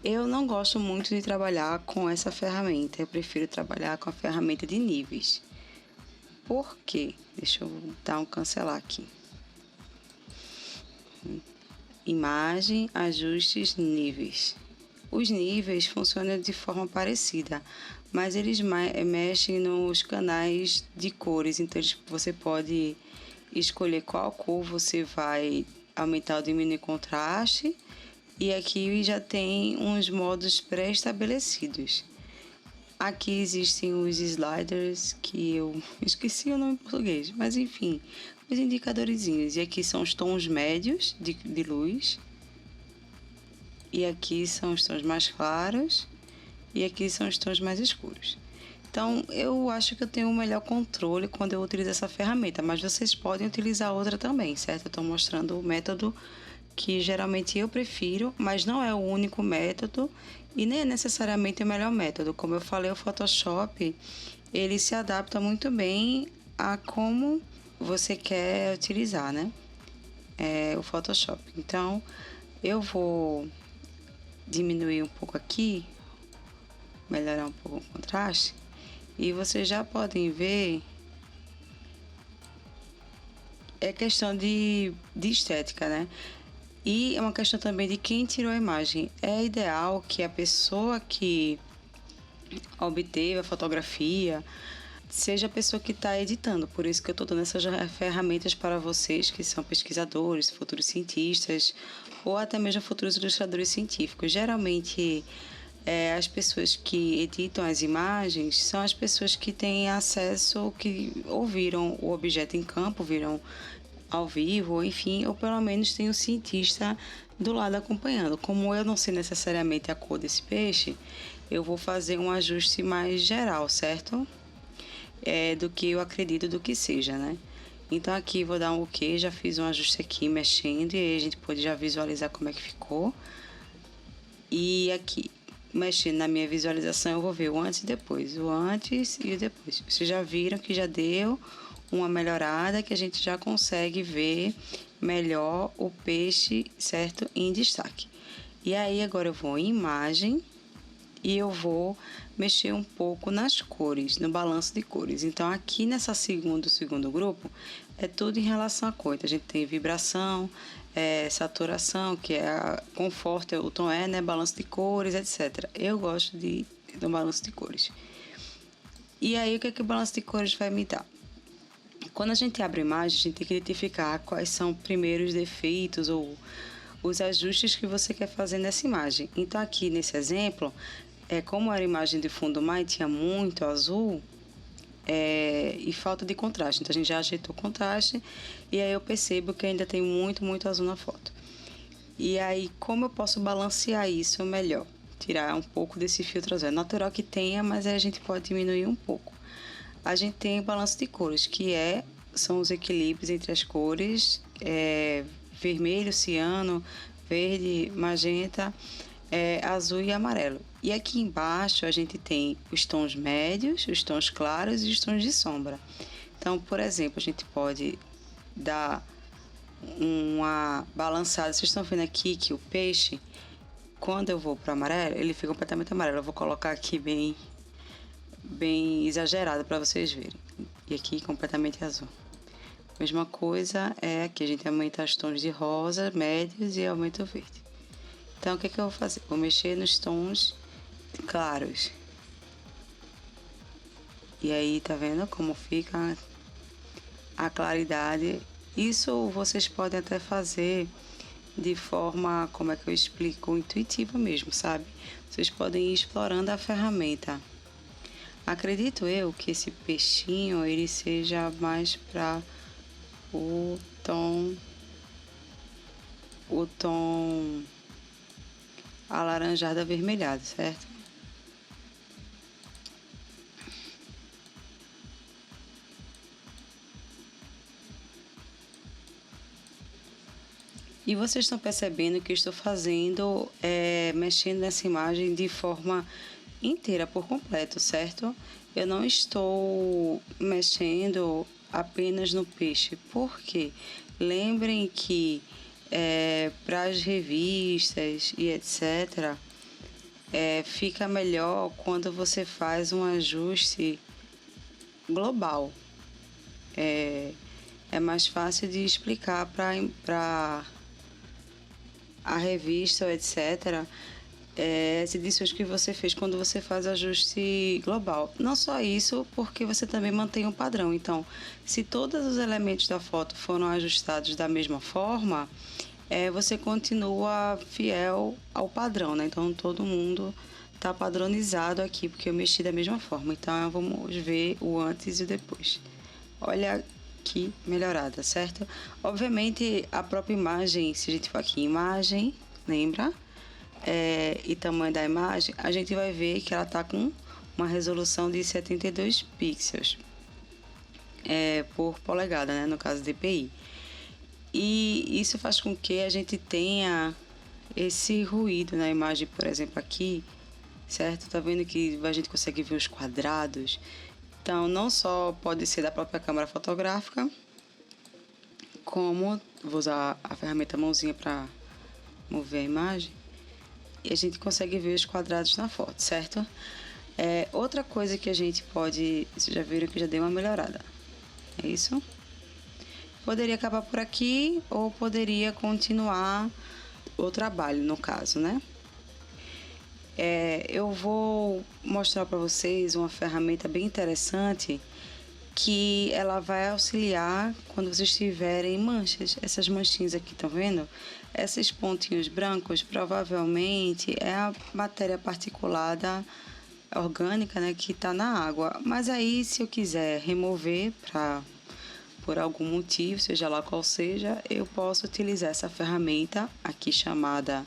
Eu não gosto muito de trabalhar com essa ferramenta. Eu prefiro trabalhar com a ferramenta de níveis. Por quê? Deixa eu dar um cancelar aqui. Imagem, ajustes, níveis. Os níveis funcionam de forma parecida, mas eles mexem nos canais de cores. Então, você pode escolher qual cor você vai aumentar ou diminuir o contraste. E aqui já tem uns modos pré-estabelecidos. Aqui existem os sliders, que eu esqueci o nome em português, mas enfim, os indicadorzinhos. E aqui são os tons médios de luz. E aqui são os tons mais claros. E aqui são os tons mais escuros. Então, eu acho que eu tenho um melhor controle quando eu utilizo essa ferramenta, mas vocês podem utilizar outra também, certo? Eu estou mostrando o método que geralmente eu prefiro, mas não é o único método e nem é necessariamente o melhor método. Como eu falei, o Photoshop, ele se adapta muito bem a como você quer utilizar, né? O Photoshop. Então, eu vou diminuir um pouco aqui, melhorar um pouco o contraste, e vocês já podem ver, é questão de estética, né? E é uma questão também de quem tirou a imagem. É ideal que a pessoa que obteve a fotografia seja a pessoa que está editando. Por isso que eu estou dando essas ferramentas para vocês que são pesquisadores, futuros cientistas ou até mesmo futuros ilustradores científicos. Geralmente, as pessoas que editam as imagens são as pessoas que têm acesso, que ou viram o objeto em campo, viram ao vivo, enfim, ou pelo menos tem um cientista do lado acompanhando. Como eu não sei necessariamente a cor desse peixe, eu vou fazer um ajuste mais geral, certo? Do que eu acredito do que seja, né? Então aqui vou dar um OK, já fiz um ajuste aqui mexendo e aí a gente pode já visualizar como é que ficou. E aqui, mexendo na minha visualização, eu vou ver o antes e depois, o antes e o depois. Vocês já viram que já deu uma melhorada, que a gente já consegue ver melhor o peixe, certo? Em destaque. E aí agora eu vou em imagem e eu vou mexer um pouco nas cores, no balanço de cores. Então aqui nessa segundo grupo é tudo em relação à cor. Então, a gente tem vibração, saturação, que é conforto, o tom né? Balanço de cores, etc. Eu gosto do balanço de cores. E aí o que é que o balanço de cores vai me dar? Quando a gente abre a imagem, a gente tem que identificar quais são primeiro os defeitos ou os ajustes que você quer fazer nessa imagem. Então aqui nesse exemplo, como era a imagem de fundo mar e tinha muito azul e falta de contraste. Então a gente já ajeitou o contraste e aí eu percebo que ainda tem muito azul na foto. E aí como eu posso balancear isso melhor? Tirar um pouco desse filtro azul. É natural que tenha, mas aí a gente pode diminuir um pouco. A gente tem o balanço de cores, que são os equilíbrios entre as cores, vermelho, ciano, verde, magenta, azul e amarelo. E aqui embaixo a gente tem os tons médios, os tons claros e os tons de sombra. Então, por exemplo, a gente pode dar uma balançada. Vocês estão vendo aqui que o peixe, quando eu vou para o amarelo, ele fica completamente amarelo. Eu vou colocar aqui bem exagerado para vocês verem. E aqui completamente azul. Mesma coisa aqui a gente aumenta os tons de rosa, médios e aumenta o verde. Então o que eu vou fazer? Vou mexer nos tons claros. E aí tá vendo como fica a claridade? Isso vocês podem até fazer de forma, como é que eu explico, intuitiva mesmo, sabe? Vocês podem ir explorando a ferramenta. Acredito eu que esse peixinho ele seja mais para o tom alaranjado avermelhado, certo? E vocês estão percebendo que eu estou fazendo, mexendo nessa imagem de forma inteira, por completo, certo? Eu não estou mexendo apenas no peixe, porque lembrem que para as revistas e etc., fica melhor quando você faz um ajuste global. É mais fácil de explicar para a revista, etc., as edições que você fez quando você faz ajuste global. Não só isso, porque você também mantém um padrão. Então, se todos os elementos da foto foram ajustados da mesma forma, você continua fiel ao padrão, né? Então, todo mundo tá padronizado aqui, porque eu mexi da mesma forma. Então, vamos ver o antes e o depois. Olha que melhorada, certo? Obviamente, a própria imagem, se a gente for aqui em imagem, lembra? E tamanho da imagem, a gente vai ver que ela tá com uma resolução de 72 pixels por polegada, né? No caso DPI. E isso faz com que a gente tenha esse ruído na imagem, por exemplo, aqui, certo? Tá vendo que a gente consegue ver os quadrados? Então, não só pode ser da própria câmera fotográfica, como vou usar a ferramenta mãozinha para mover a imagem, e a gente consegue ver os quadrados na foto, certo? Outra coisa que a gente pode... Vocês já viram que já deu uma melhorada. É isso? Poderia acabar por aqui ou poderia continuar o trabalho, no caso, né? Eu vou mostrar para vocês uma ferramenta bem interessante que ela vai auxiliar quando vocês tiverem manchas. Essas manchinhas aqui, estão vendo? Esses pontinhos brancos provavelmente é a matéria particulada orgânica, né, que está na água. Mas aí, se eu quiser remover por algum motivo, seja lá qual seja, eu posso utilizar essa ferramenta aqui chamada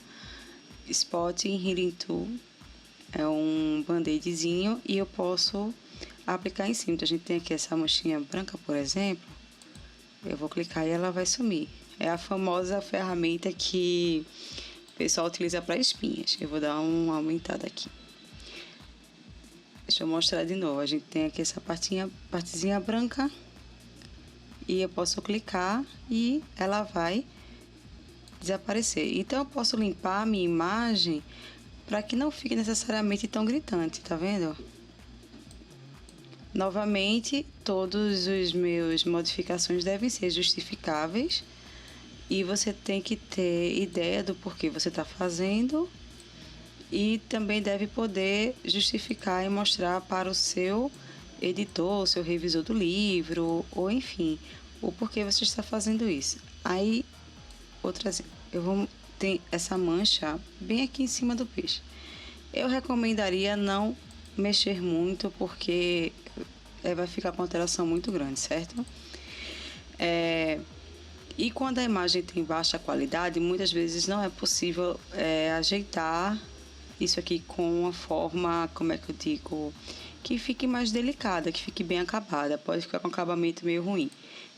Spotting Healing Tool. É um band-aidzinho e eu posso aplicar em cima. Então, a gente tem aqui essa manchinha branca, por exemplo. Eu vou clicar e ela vai sumir. É a famosa ferramenta que o pessoal utiliza para espinhas. Eu vou dar uma aumentada aqui. Deixa eu mostrar de novo. A gente tem aqui essa partezinha branca. E eu posso clicar e ela vai desaparecer. Então, eu posso limpar a minha imagem para que não fique necessariamente tão gritante, tá vendo? Novamente, todos os meus modificações devem ser justificáveis e você tem que ter ideia do porquê você está fazendo e também deve poder justificar e mostrar para o seu editor, o seu revisor do livro, ou enfim, o porquê você está fazendo isso. Aí, tem essa mancha bem aqui em cima do peixe. Eu recomendaria não mexer muito, porque vai ficar com uma alteração muito grande, certo? E quando a imagem tem baixa qualidade, muitas vezes não é possível ajeitar isso aqui com uma forma, como é que eu digo, que fique mais delicada, que fique bem acabada. Pode ficar com um acabamento meio ruim.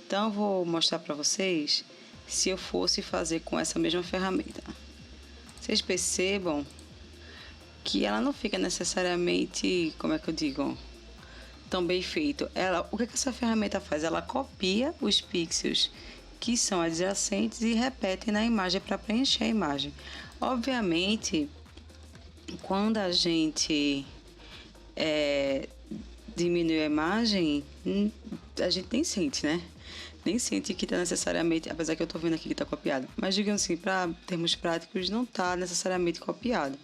Então, eu vou mostrar para vocês se eu fosse fazer com essa mesma ferramenta. Vocês percebam que ela não fica necessariamente, como é que eu digo, tão bem feito. O que essa ferramenta faz? Ela copia os pixels que são adjacentes e repete na imagem para preencher a imagem. Obviamente, quando a gente diminui a imagem, a gente nem sente, né? Nem sente que está necessariamente, apesar que eu estou vendo aqui que está copiado, mas digamos assim, para termos práticos, não está necessariamente copiado.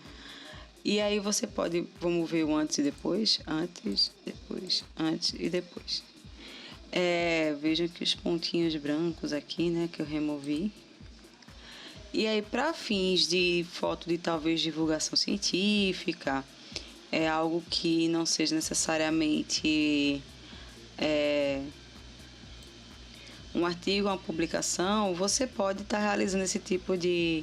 E aí você pode, vamos ver o antes e depois, antes, depois, antes e depois. Vejam que os pontinhos brancos aqui, né, que eu removi. E aí, para fins de foto de talvez divulgação científica, algo que não seja necessariamente um artigo, uma publicação, você pode estar realizando esse tipo de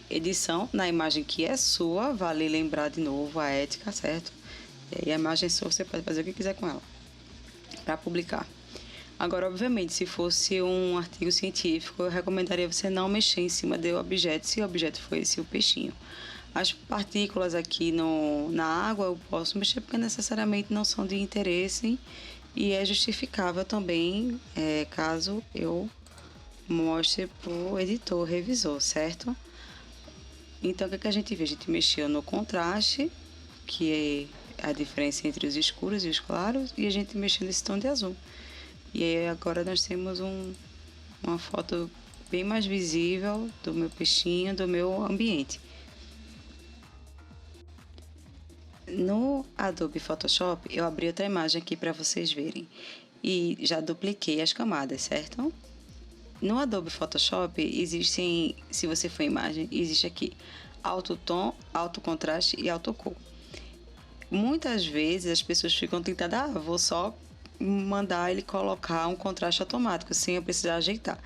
edição na imagem que é sua. Vale lembrar de novo a ética, certo? E a imagem é sua, você pode fazer o que quiser com ela para publicar. Agora, obviamente, se fosse um artigo científico, eu recomendaria você não mexer em cima do objeto, se o objeto for esse, o peixinho. As partículas aqui na água eu posso mexer porque necessariamente não são de interesse e é justificável também, caso eu mostre para o editor, revisor, certo? Então, o que a gente vê? A gente mexeu no contraste, que é a diferença entre os escuros e os claros, e a gente mexeu nesse tom de azul. E aí, agora nós temos uma foto bem mais visível do meu peixinho, do meu ambiente. No Adobe Photoshop, eu abri outra imagem aqui para vocês verem. E já dupliquei as camadas, certo? No Adobe Photoshop, existem, se você for imagem, existe aqui alto tom, alto contraste e alto cor. Muitas vezes as pessoas ficam tentadas, vou só mandar ele colocar um contraste automático, sem eu precisar ajeitar.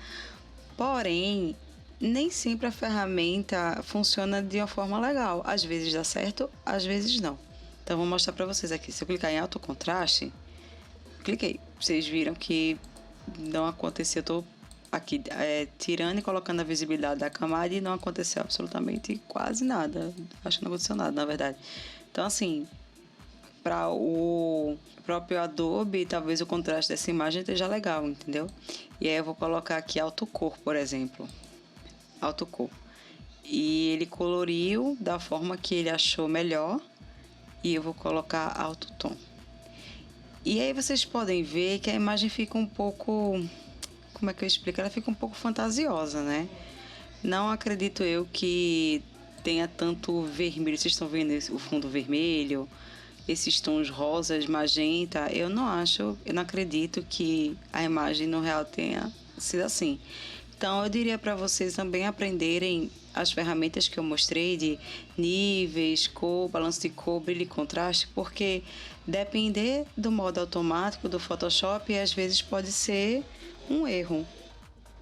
Porém, nem sempre a ferramenta funciona de uma forma legal. Às vezes dá certo, às vezes não. Então, vou mostrar para vocês aqui. Se eu clicar em alto contraste, cliquei. Vocês viram que não aconteceu. Eu estou aqui tirando e colocando a visibilidade da camada e não aconteceu absolutamente quase nada. Acho que não aconteceu nada, na verdade. Então, assim, para o próprio Adobe, talvez o contraste dessa imagem esteja legal, entendeu? E aí eu vou colocar aqui alto cor, por exemplo. Alto cor. E ele coloriu da forma que ele achou melhor. E eu vou colocar alto tom. E aí vocês podem ver que a imagem fica um pouco... Como é que eu explico? Ela fica um pouco fantasiosa, né? Não acredito eu que tenha tanto vermelho. Vocês estão vendo o fundo vermelho? Esses tons rosas, magenta. Eu não acredito que a imagem no real tenha sido assim. Então, eu diria para vocês também aprenderem as ferramentas que eu mostrei de níveis, cor, balanço de cor, brilho e contraste, porque depender do modo automático do Photoshop, às vezes pode ser um erro.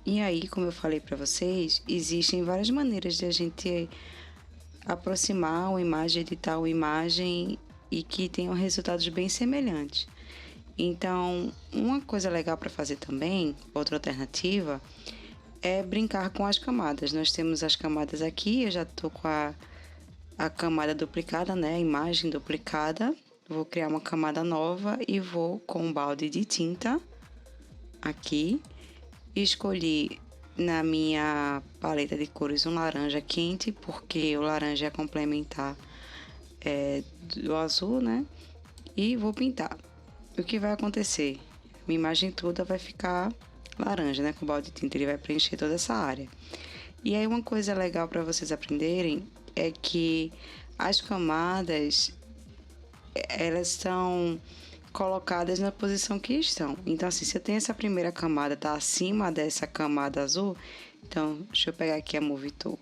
E aí, como eu falei para vocês, existem várias maneiras de a gente aproximar uma imagem, editar uma imagem e que tenham resultados bem semelhantes. Então, uma coisa legal para fazer também, outra alternativa, é brincar com as camadas. Nós temos as camadas aqui, eu já estou com a camada duplicada, né? A imagem duplicada. Vou criar uma camada nova e vou com um balde de tinta aqui. Escolhi na minha paleta de cores um laranja quente, porque o laranja é complementar do azul, né? E vou pintar. O que vai acontecer? Minha imagem toda vai ficar laranja, né? Com o balde de tinta, ele vai preencher toda essa área. E aí, uma coisa legal para vocês aprenderem é que as camadas, elas estão colocadas na posição que estão. Então, assim, se eu tenho essa primeira camada, tá acima dessa camada azul, então, deixa eu pegar aqui a Move Tool.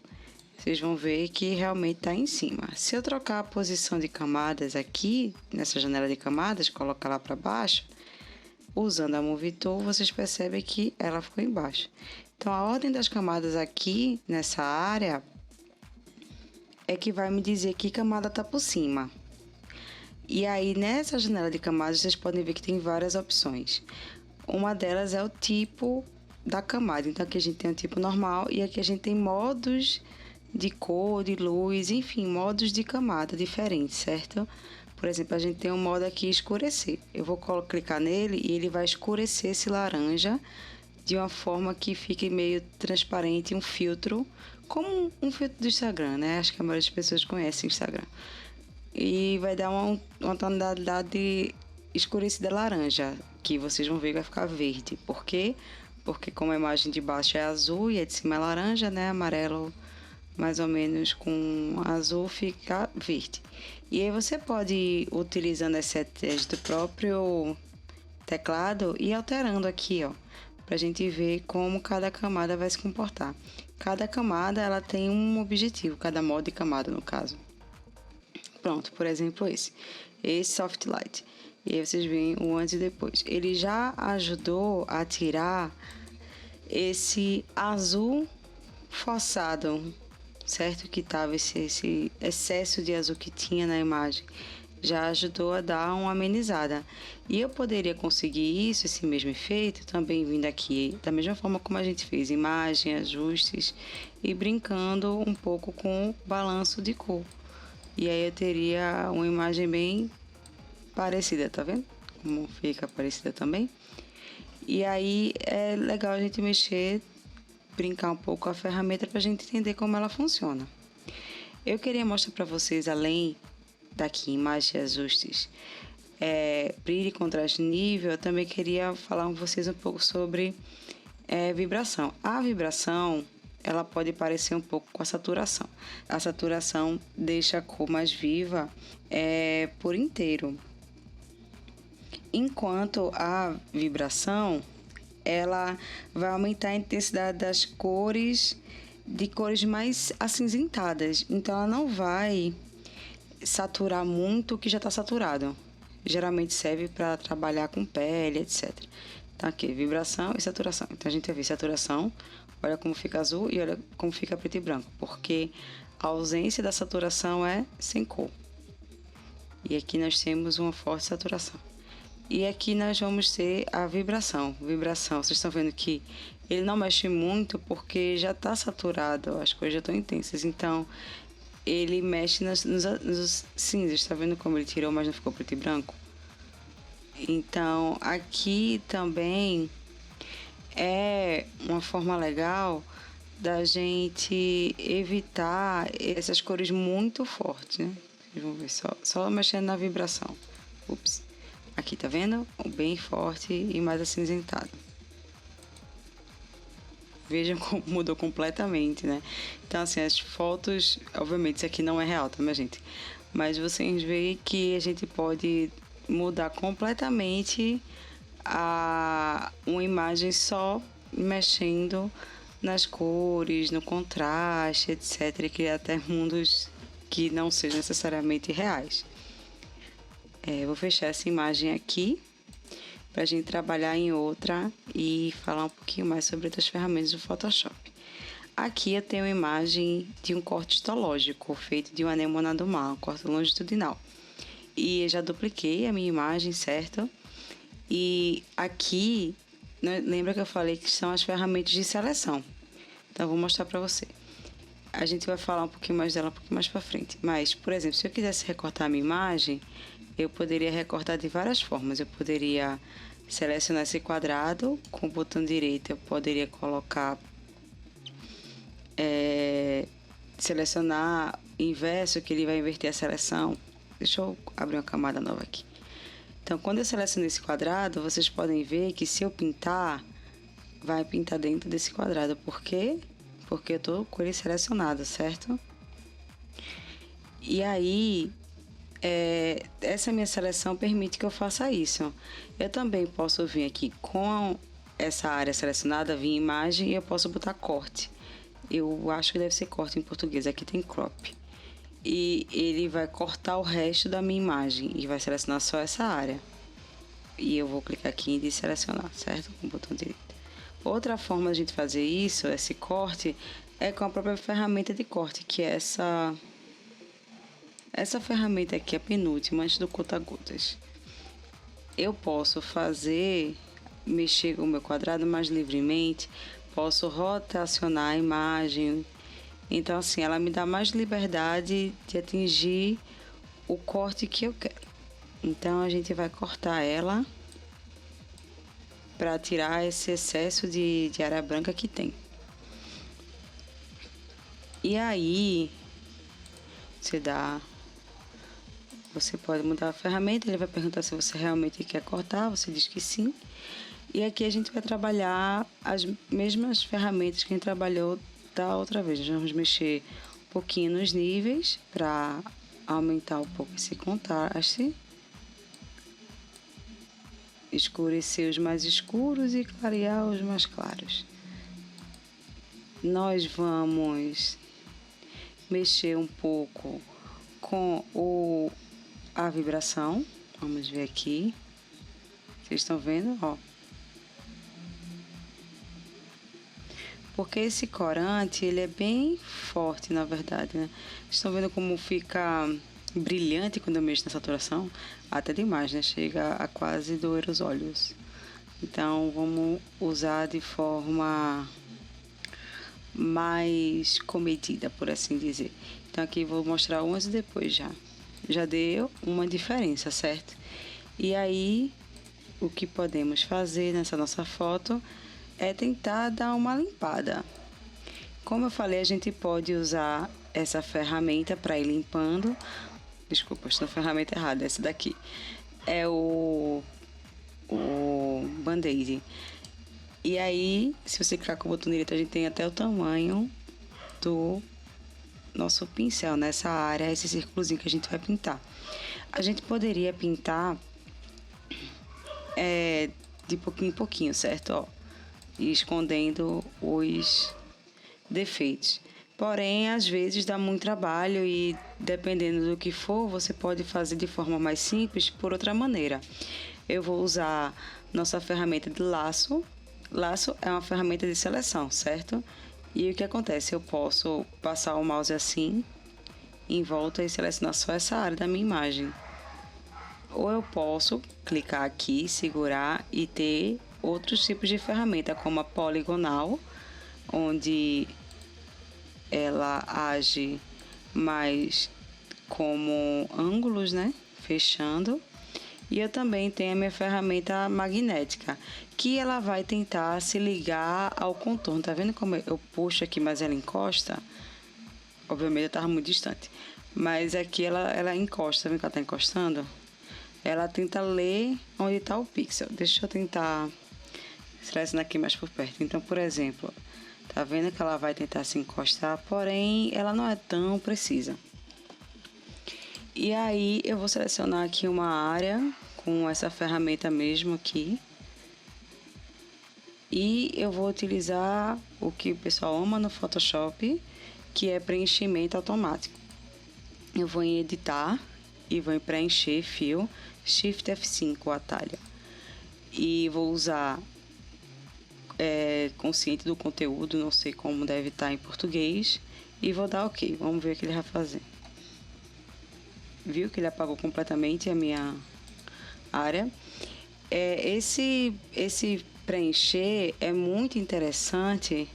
Vocês vão ver que realmente está em cima. Se eu trocar a posição de camadas aqui, nessa janela de camadas, colocar lá para baixo, usando a Move Tool, vocês percebem que ela ficou embaixo. Então, a ordem das camadas aqui, nessa área, é que vai me dizer que camada está por cima. E aí, nessa janela de camadas, vocês podem ver que tem várias opções. Uma delas é o tipo da camada. Então, aqui a gente tem o tipo normal e aqui a gente tem modos de cor, de luz, enfim, modos de camada diferentes, certo? Por exemplo, a gente tem um modo aqui escurecer. Eu vou clicar nele e ele vai escurecer esse laranja de uma forma que fique meio transparente, um filtro, como um filtro do Instagram, né? Acho que a maioria das pessoas conhece o Instagram. E vai dar uma tonalidade escurecida laranja, que vocês vão ver que vai ficar verde. Por quê? Porque como a imagem de baixo é azul e a de cima é laranja, né? Amarelo mais ou menos com azul fica verde. E aí você pode ir utilizando as setas do próprio teclado e alterando aqui, ó, pra gente ver como cada camada vai se comportar. Cada camada ela tem um objetivo, cada modo de camada no caso. Pronto, por exemplo esse Soft Light. E aí vocês veem o antes e depois. Ele já ajudou a tirar esse azul forçado, certo? Que tava esse excesso de azul que tinha na imagem. Já ajudou a dar uma amenizada. E eu poderia conseguir isso, esse mesmo efeito, também vindo aqui, da mesma forma como a gente fez imagem, ajustes, e brincando um pouco com o balanço de cor. E aí eu teria uma imagem bem parecida, tá vendo? Como fica parecida também. E aí é legal a gente mexer, brincar um pouco com a ferramenta para a gente entender como ela funciona. Eu queria mostrar para vocês, além daqui, imagem e ajustes, brilho, contraste, nível, eu também queria falar com vocês um pouco sobre vibração. A vibração, ela pode parecer um pouco com a saturação. A saturação deixa a cor mais viva por inteiro. Enquanto a vibração, ela vai aumentar a intensidade das cores de cores mais acinzentadas. Então, ela não vai saturar muito o que já está saturado. Geralmente serve para trabalhar com pele, etc. Então, aqui, vibração e saturação. Então, a gente vai ver saturação, olha como fica azul e olha como fica preto e branco. Porque a ausência da saturação é sem cor. E aqui nós temos uma forte saturação. E aqui nós vamos ter a vibração. Vibração, vocês estão vendo que ele não mexe muito porque já está saturado, as cores já estão intensas. Então, ele mexe nos cinzas. Está vendo como ele tirou, mas não ficou preto e branco? Então, aqui também é uma forma legal da gente evitar essas cores muito fortes, né? Vocês vão ver só mexendo na vibração. Ups. Aqui, tá vendo? Bem forte e mais acinzentado. Vejam como mudou completamente, né? Então, assim, as fotos... Obviamente, isso aqui não é real, tá, minha gente? Mas vocês veem que a gente pode mudar completamente uma imagem só mexendo nas cores, no contraste, etc. E criar até mundos que não sejam necessariamente reais. Vou fechar essa imagem aqui para a gente trabalhar em outra e falar um pouquinho mais sobre outras ferramentas do Photoshop. Aqui eu tenho uma imagem de um corte histológico feito de um anemona do mar, um corte longitudinal. E eu já dupliquei a minha imagem, certo? E aqui, lembra que eu falei que são as ferramentas de seleção. Então, eu vou mostrar para você. A gente vai falar um pouquinho mais dela um pouquinho mais para frente. Mas, por exemplo, se eu quisesse recortar a minha imagem, eu poderia recortar de várias formas. Eu poderia selecionar esse quadrado com o botão direito. Eu poderia colocar... selecionar inverso, que ele vai inverter a seleção. Deixa eu abrir uma camada nova aqui. Então, quando eu seleciono esse quadrado, vocês podem ver que se eu pintar, vai pintar dentro desse quadrado. Por quê? Porque eu tô com ele selecionado, certo? E aí, essa minha seleção permite que eu faça isso. Eu também posso vir aqui com essa área selecionada, vir imagem e eu posso botar corte. Eu acho que deve ser corte em português, aqui tem crop. E ele vai cortar o resto da minha imagem e vai selecionar só essa área. E eu vou clicar aqui em desselecionar, certo? Com o botão direito. Outra forma de a gente fazer isso, esse corte, é com a própria ferramenta de corte, que é essa ferramenta aqui, a penúltima, antes do conta-gotas. Eu posso mexer com o meu quadrado mais livremente, posso rotacionar a imagem. Então, assim, ela me dá mais liberdade de atingir o corte que eu quero. Então, a gente vai cortar ela para tirar esse excesso de área branca que tem. E aí, você pode mudar a ferramenta, ele vai perguntar se você realmente quer cortar, você diz que sim. E aqui a gente vai trabalhar as mesmas ferramentas que a gente trabalhou da outra vez. Nós vamos mexer um pouquinho nos níveis para aumentar um pouco esse contraste. Escurecer os mais escuros e clarear os mais claros. Nós vamos mexer um pouco com a vibração. Vamos ver aqui. Vocês estão vendo? Ó. Porque esse corante, ele é bem forte, na verdade, né? Estão vendo como fica brilhante quando eu mexo na saturação? Até demais, né? Chega a quase doer os olhos. Então, vamos usar de forma mais comedida, por assim dizer. Então, aqui vou mostrar o antes e depois já. Já deu uma diferença, certo? E aí, o que podemos fazer nessa nossa foto é tentar dar uma limpada. Como eu falei, a gente pode usar essa ferramenta para ir limpando. Desculpa, estou na ferramenta errada, essa daqui. É o Band-Aid. E aí, se você clicar com o botão direito, a gente tem até o tamanho do nosso pincel nessa área, esse círculozinho que a gente vai pintar. A gente poderia pintar de pouquinho em pouquinho, certo? Ó, e escondendo os defeitos. Porém, às vezes dá muito trabalho e, dependendo do que for, você pode fazer de forma mais simples por outra maneira. Eu vou usar nossa ferramenta de laço. Laço é uma ferramenta de seleção, certo? E o que acontece? Eu posso passar o mouse assim, em volta, e selecionar só essa área da minha imagem. Ou eu posso clicar aqui, segurar e ter outros tipos de ferramenta, como a poligonal, onde ela age mais como ângulos, né? Fechando. E eu também tenho a minha ferramenta magnética, que ela vai tentar se ligar ao contorno. Tá vendo como eu puxo aqui, mas ela encosta? Obviamente eu estava muito distante. Mas aqui ela encosta, tá vendo que ela está encostando? Ela tenta ler onde está o pixel. Deixa eu tentar selecionar aqui mais por perto. Então, por exemplo, tá vendo que ela vai tentar se encostar, porém ela não é tão precisa. E aí eu vou selecionar aqui uma área com essa ferramenta mesmo aqui. E eu vou utilizar o que o pessoal ama no Photoshop, que é preenchimento automático. Eu vou em editar e vou em preencher fio, Shift F5 o atalho. E vou usar consciente do conteúdo, não sei como deve estar em português. E vou dar OK, vamos ver o que ele vai fazer. Viu que ele apagou completamente a minha área. Esse preencher é muito interessante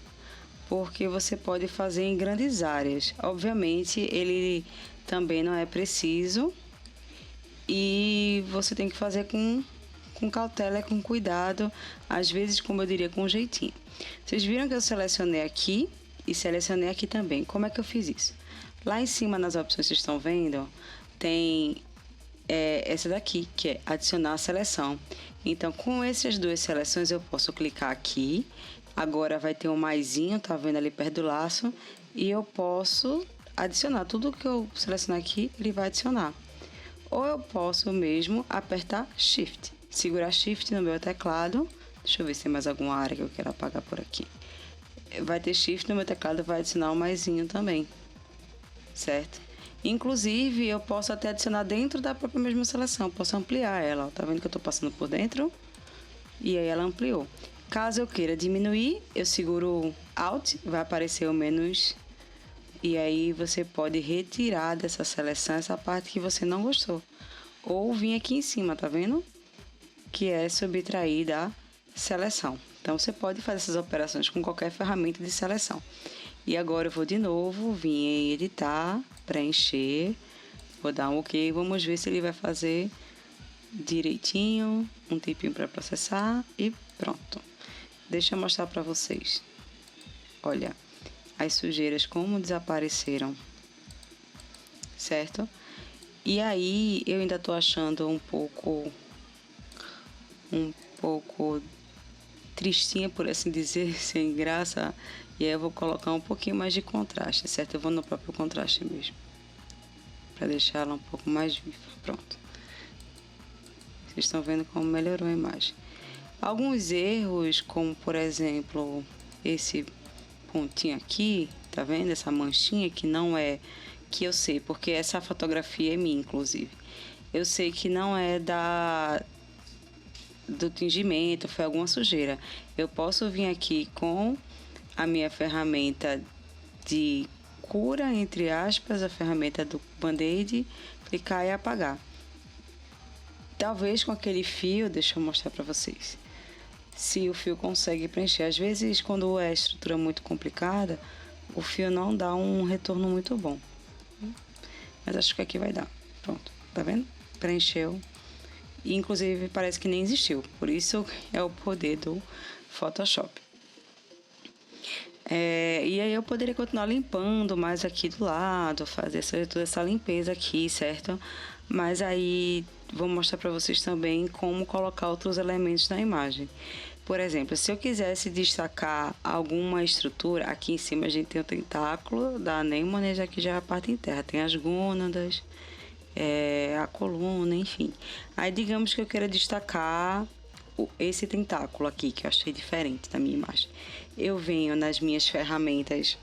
porque você pode fazer em grandes áreas. Obviamente, ele também não é preciso e você tem que fazer com cautela, com cuidado, às vezes, como eu diria, com jeitinho. Vocês viram que eu selecionei aqui e selecionei aqui também. Como é que eu fiz isso? Lá em cima nas opções, vocês estão vendo, tem essa daqui, que é adicionar a seleção. Então, com essas duas seleções, eu posso clicar aqui. Agora vai ter um maisinho, tá vendo ali perto do laço. E eu posso adicionar tudo que eu selecionar aqui, ele vai adicionar. Ou eu posso mesmo apertar Shift. Segurar Shift no meu teclado. Deixa eu ver se tem mais alguma área que eu quero apagar por aqui. Vai ter Shift no meu teclado, vai adicionar um maisinho também. Certo? Inclusive, eu posso até adicionar dentro da própria mesma seleção. Posso ampliar ela. Tá vendo que eu tô passando por dentro? E aí ela ampliou. Caso eu queira diminuir, eu seguro Alt, vai aparecer o menos. E aí você pode retirar dessa seleção essa parte que você não gostou. Ou vir aqui em cima, tá vendo? Que é subtrair da seleção. Então, você pode fazer essas operações com qualquer ferramenta de seleção. E agora eu vou de novo, vir em editar, preencher, vou dar um OK, vamos ver se ele vai fazer direitinho, um tempinho para processar e pronto. Deixa eu mostrar para vocês. Olha, as sujeiras como desapareceram, certo? E aí eu ainda tô achando um pouco tristinha, por assim dizer, sem graça. E aí eu vou colocar um pouquinho mais de contraste, certo? Eu vou no próprio contraste mesmo, para deixar ela um pouco mais viva. Pronto. Vocês estão vendo como melhorou a imagem. Alguns erros, como por exemplo, esse pontinho aqui, tá vendo? Essa manchinha que não é, que eu sei, porque essa fotografia é minha, inclusive. Eu sei que não é do tingimento, foi alguma sujeira. Eu posso vir aqui com a minha ferramenta de cura, entre aspas, a ferramenta do Band-Aid, clicar e apagar. Talvez com aquele fio, deixa eu mostrar para vocês, se o fio consegue preencher. Às vezes, quando é estrutura muito complicada, o fio não dá um retorno muito bom. Mas acho que aqui vai dar. Pronto, tá vendo? Preencheu. E, inclusive, parece que nem existiu. Por isso é o poder do Photoshop. E aí eu poderia continuar limpando mais aqui do lado, fazer toda essa limpeza aqui, certo? Mas aí vou mostrar para vocês também como colocar outros elementos na imagem. Por exemplo, se eu quisesse destacar alguma estrutura, aqui em cima a gente tem o tentáculo da anemone, aqui já é a parte interna, tem as gônadas, a coluna, enfim. Aí digamos que eu queira destacar esse tentáculo aqui, que eu achei diferente da minha imagem. Eu venho nas minhas ferramentas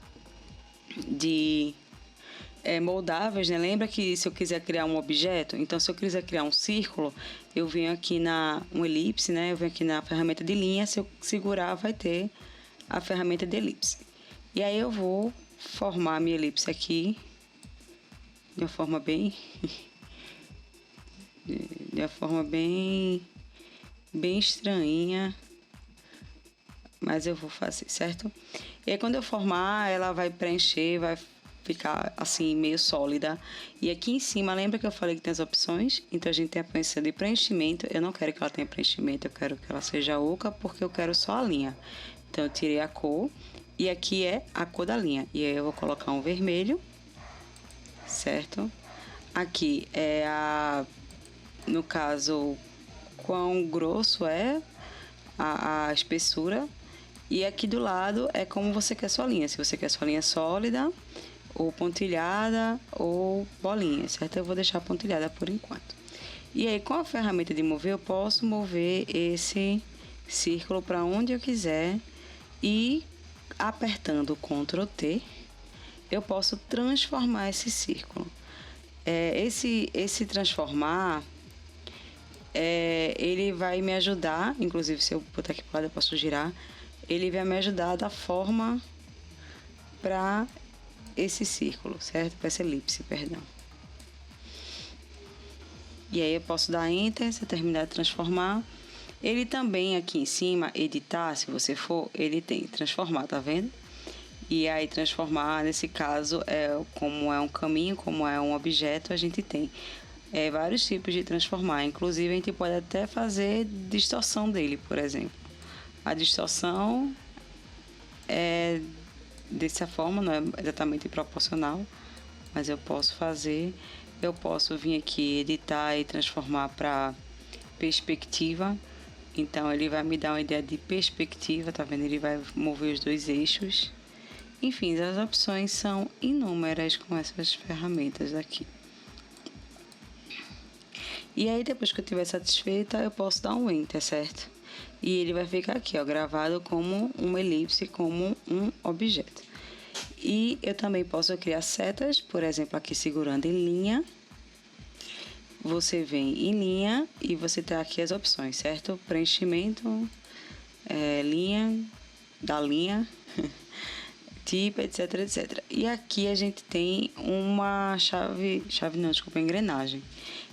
de moldáveis, né? Lembra que se eu quiser criar um objeto, então se eu quiser criar um círculo, eu venho aqui um elipse, né? Eu venho aqui na ferramenta de linha, se eu segurar vai ter a ferramenta de elipse. E aí eu vou formar a minha elipse aqui de uma forma bem bem estranha, mas eu vou fazer, certo? E aí quando eu formar, ela vai preencher, vai ficar assim meio sólida. E aqui em cima, lembra que eu falei que tem as opções? Então a gente tem a opção de preenchimento. Eu não quero que ela tenha preenchimento, eu quero que ela seja oca, porque eu quero só a linha. Então eu tirei a cor e aqui é a cor da linha. E aí eu vou colocar um vermelho, certo? Aqui é no caso, quão grosso é a espessura. E aqui do lado é como você quer sua linha. Se você quer sua linha sólida, ou pontilhada, ou bolinha, certo? Eu vou deixar pontilhada por enquanto. E aí, com a ferramenta de mover, eu posso mover esse círculo para onde eu quiser. E apertando o Ctrl T, eu posso transformar esse círculo. Esse transformar, ele vai me ajudar, inclusive se eu botar aqui para o lado eu posso girar, ele vai me ajudar a dar forma para esse círculo, certo? Para essa elipse, perdão. E aí eu posso dar Enter, se eu terminar de transformar. Ele também aqui em cima, editar, se você for, ele tem transformar, tá vendo? E aí transformar, nesse caso, como é um caminho, como é um objeto, a gente tem vários tipos de transformar. Inclusive, a gente pode até fazer distorção dele, por exemplo. A distorção é dessa forma, não é exatamente proporcional, mas eu posso fazer. Eu posso vir aqui, editar e transformar para perspectiva. Então, ele vai me dar uma ideia de perspectiva, tá vendo? Ele vai mover os dois eixos. Enfim, as opções são inúmeras com essas ferramentas aqui. E aí, depois que eu estiver satisfeita, eu posso dar um Enter, certo? E ele vai ficar aqui, ó, gravado como uma elipse, como um objeto. E eu também posso criar setas, por exemplo, aqui segurando em linha. Você vem em linha e você tem aqui as opções, certo? Preenchimento, linha, da linha, tipo, etc, etc. E aqui a gente tem uma engrenagem.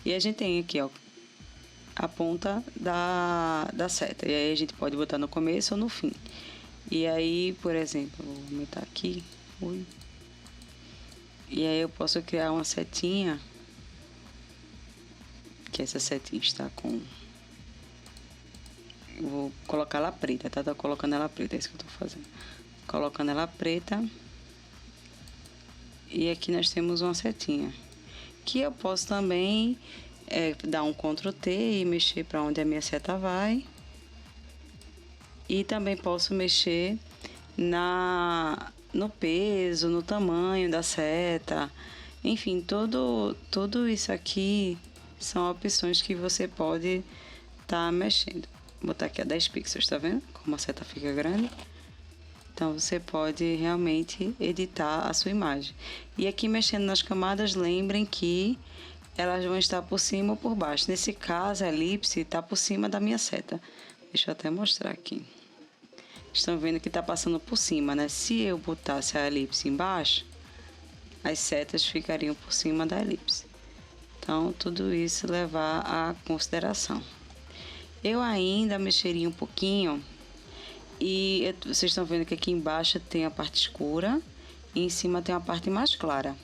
E a gente tem aqui, ó, a ponta da seta. E aí a gente pode botar no começo ou no fim. E aí, por exemplo, vou aumentar aqui. Ui. E aí eu posso criar uma setinha. Que essa setinha está com... Eu vou colocar ela preta, tá? Tô colocando ela preta, é isso que eu tô fazendo. Colocando ela preta. E aqui nós temos uma setinha. Que eu posso também dar um Ctrl T e mexer para onde a minha seta vai. E também posso mexer no peso, no tamanho da seta. Enfim, tudo isso aqui são opções que você pode estar mexendo. Vou botar aqui a 10 pixels, tá vendo? Como a seta fica grande. Então, você pode realmente editar a sua imagem. E aqui, mexendo nas camadas, lembrem que elas vão estar por cima ou por baixo. Nesse caso, a elipse está por cima da minha seta. Deixa eu até mostrar aqui. Estão vendo que está passando por cima, né? Se eu botasse a elipse embaixo, as setas ficariam por cima da elipse. Então, tudo isso levar à consideração. Eu ainda mexeria um pouquinho e vocês estão vendo que aqui embaixo tem a parte escura e em cima tem a parte mais clara.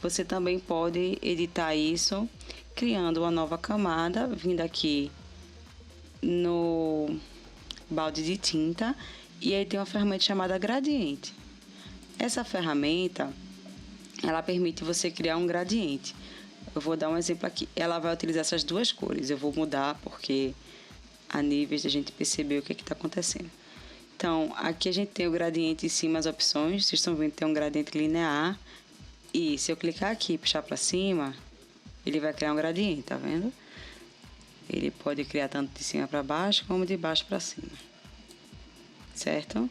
Você também pode editar isso criando uma nova camada, vindo aqui no balde de tinta e aí tem uma ferramenta chamada gradiente. Essa ferramenta, ela permite você criar um gradiente. Eu vou dar um exemplo aqui. Ela vai utilizar essas duas cores. Eu vou mudar porque a níveis a gente perceber o que está acontecendo. Então, aqui a gente tem o gradiente em cima, as opções. Vocês estão vendo que tem um gradiente linear. E se eu clicar aqui e puxar para cima, ele vai criar um gradiente, tá vendo? Ele pode criar tanto de cima para baixo como de baixo para cima. Certo?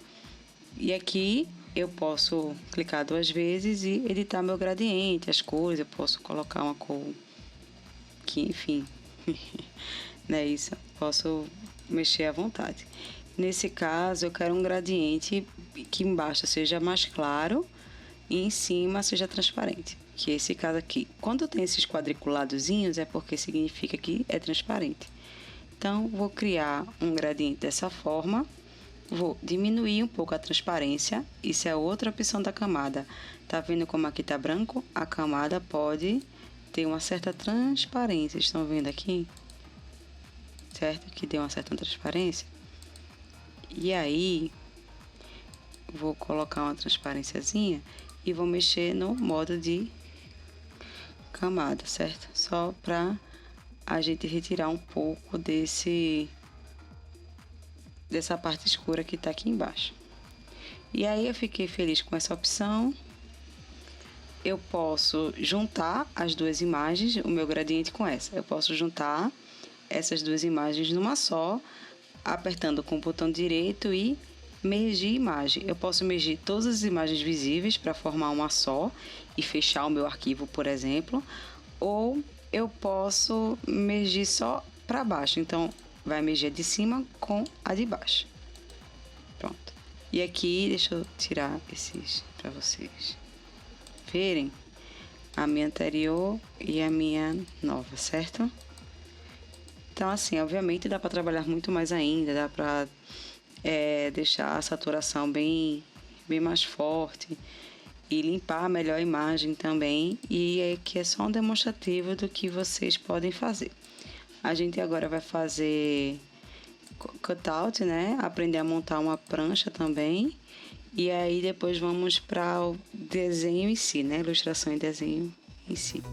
E aqui eu posso clicar 2 vezes e editar meu gradiente, as cores, eu posso colocar uma cor que, enfim, não é isso, posso mexer à vontade. Nesse caso, eu quero um gradiente que embaixo seja mais claro e em cima seja transparente, que é esse caso aqui. Quando tem esses quadriculadozinhos é porque significa que é transparente. Então, vou criar um gradiente dessa forma, vou diminuir um pouco a transparência, isso é outra opção da camada. Tá vendo como aqui tá branco? A camada pode ter uma certa transparência, estão vendo aqui? Certo? Que deu uma certa transparência. E aí, vou colocar uma transparênciazinha e vou mexer no modo de camada, certo? Só para a gente retirar um pouco dessa parte escura que tá aqui embaixo. E aí eu fiquei feliz com essa opção. Eu posso juntar as 2 imagens, o meu gradiente com essa. Eu posso juntar essas 2 imagens numa só, apertando com o botão direito e mergir imagem. Eu posso mergir todas as imagens visíveis para formar uma só e fechar o meu arquivo, por exemplo, ou eu posso mergir só para baixo. Então, vai mergir de cima com a de baixo. Pronto. E aqui, deixa eu tirar esses para vocês verem a minha anterior e a minha nova, certo? Então, assim, obviamente dá para trabalhar muito mais ainda, dá para deixar a saturação bem mais forte e limpar melhor a imagem também. E aqui é só um demonstrativo do que vocês podem fazer. A gente agora vai fazer cutout, né? Aprender a montar uma prancha também. E aí depois vamos para o desenho em si, né? Ilustração e desenho em si.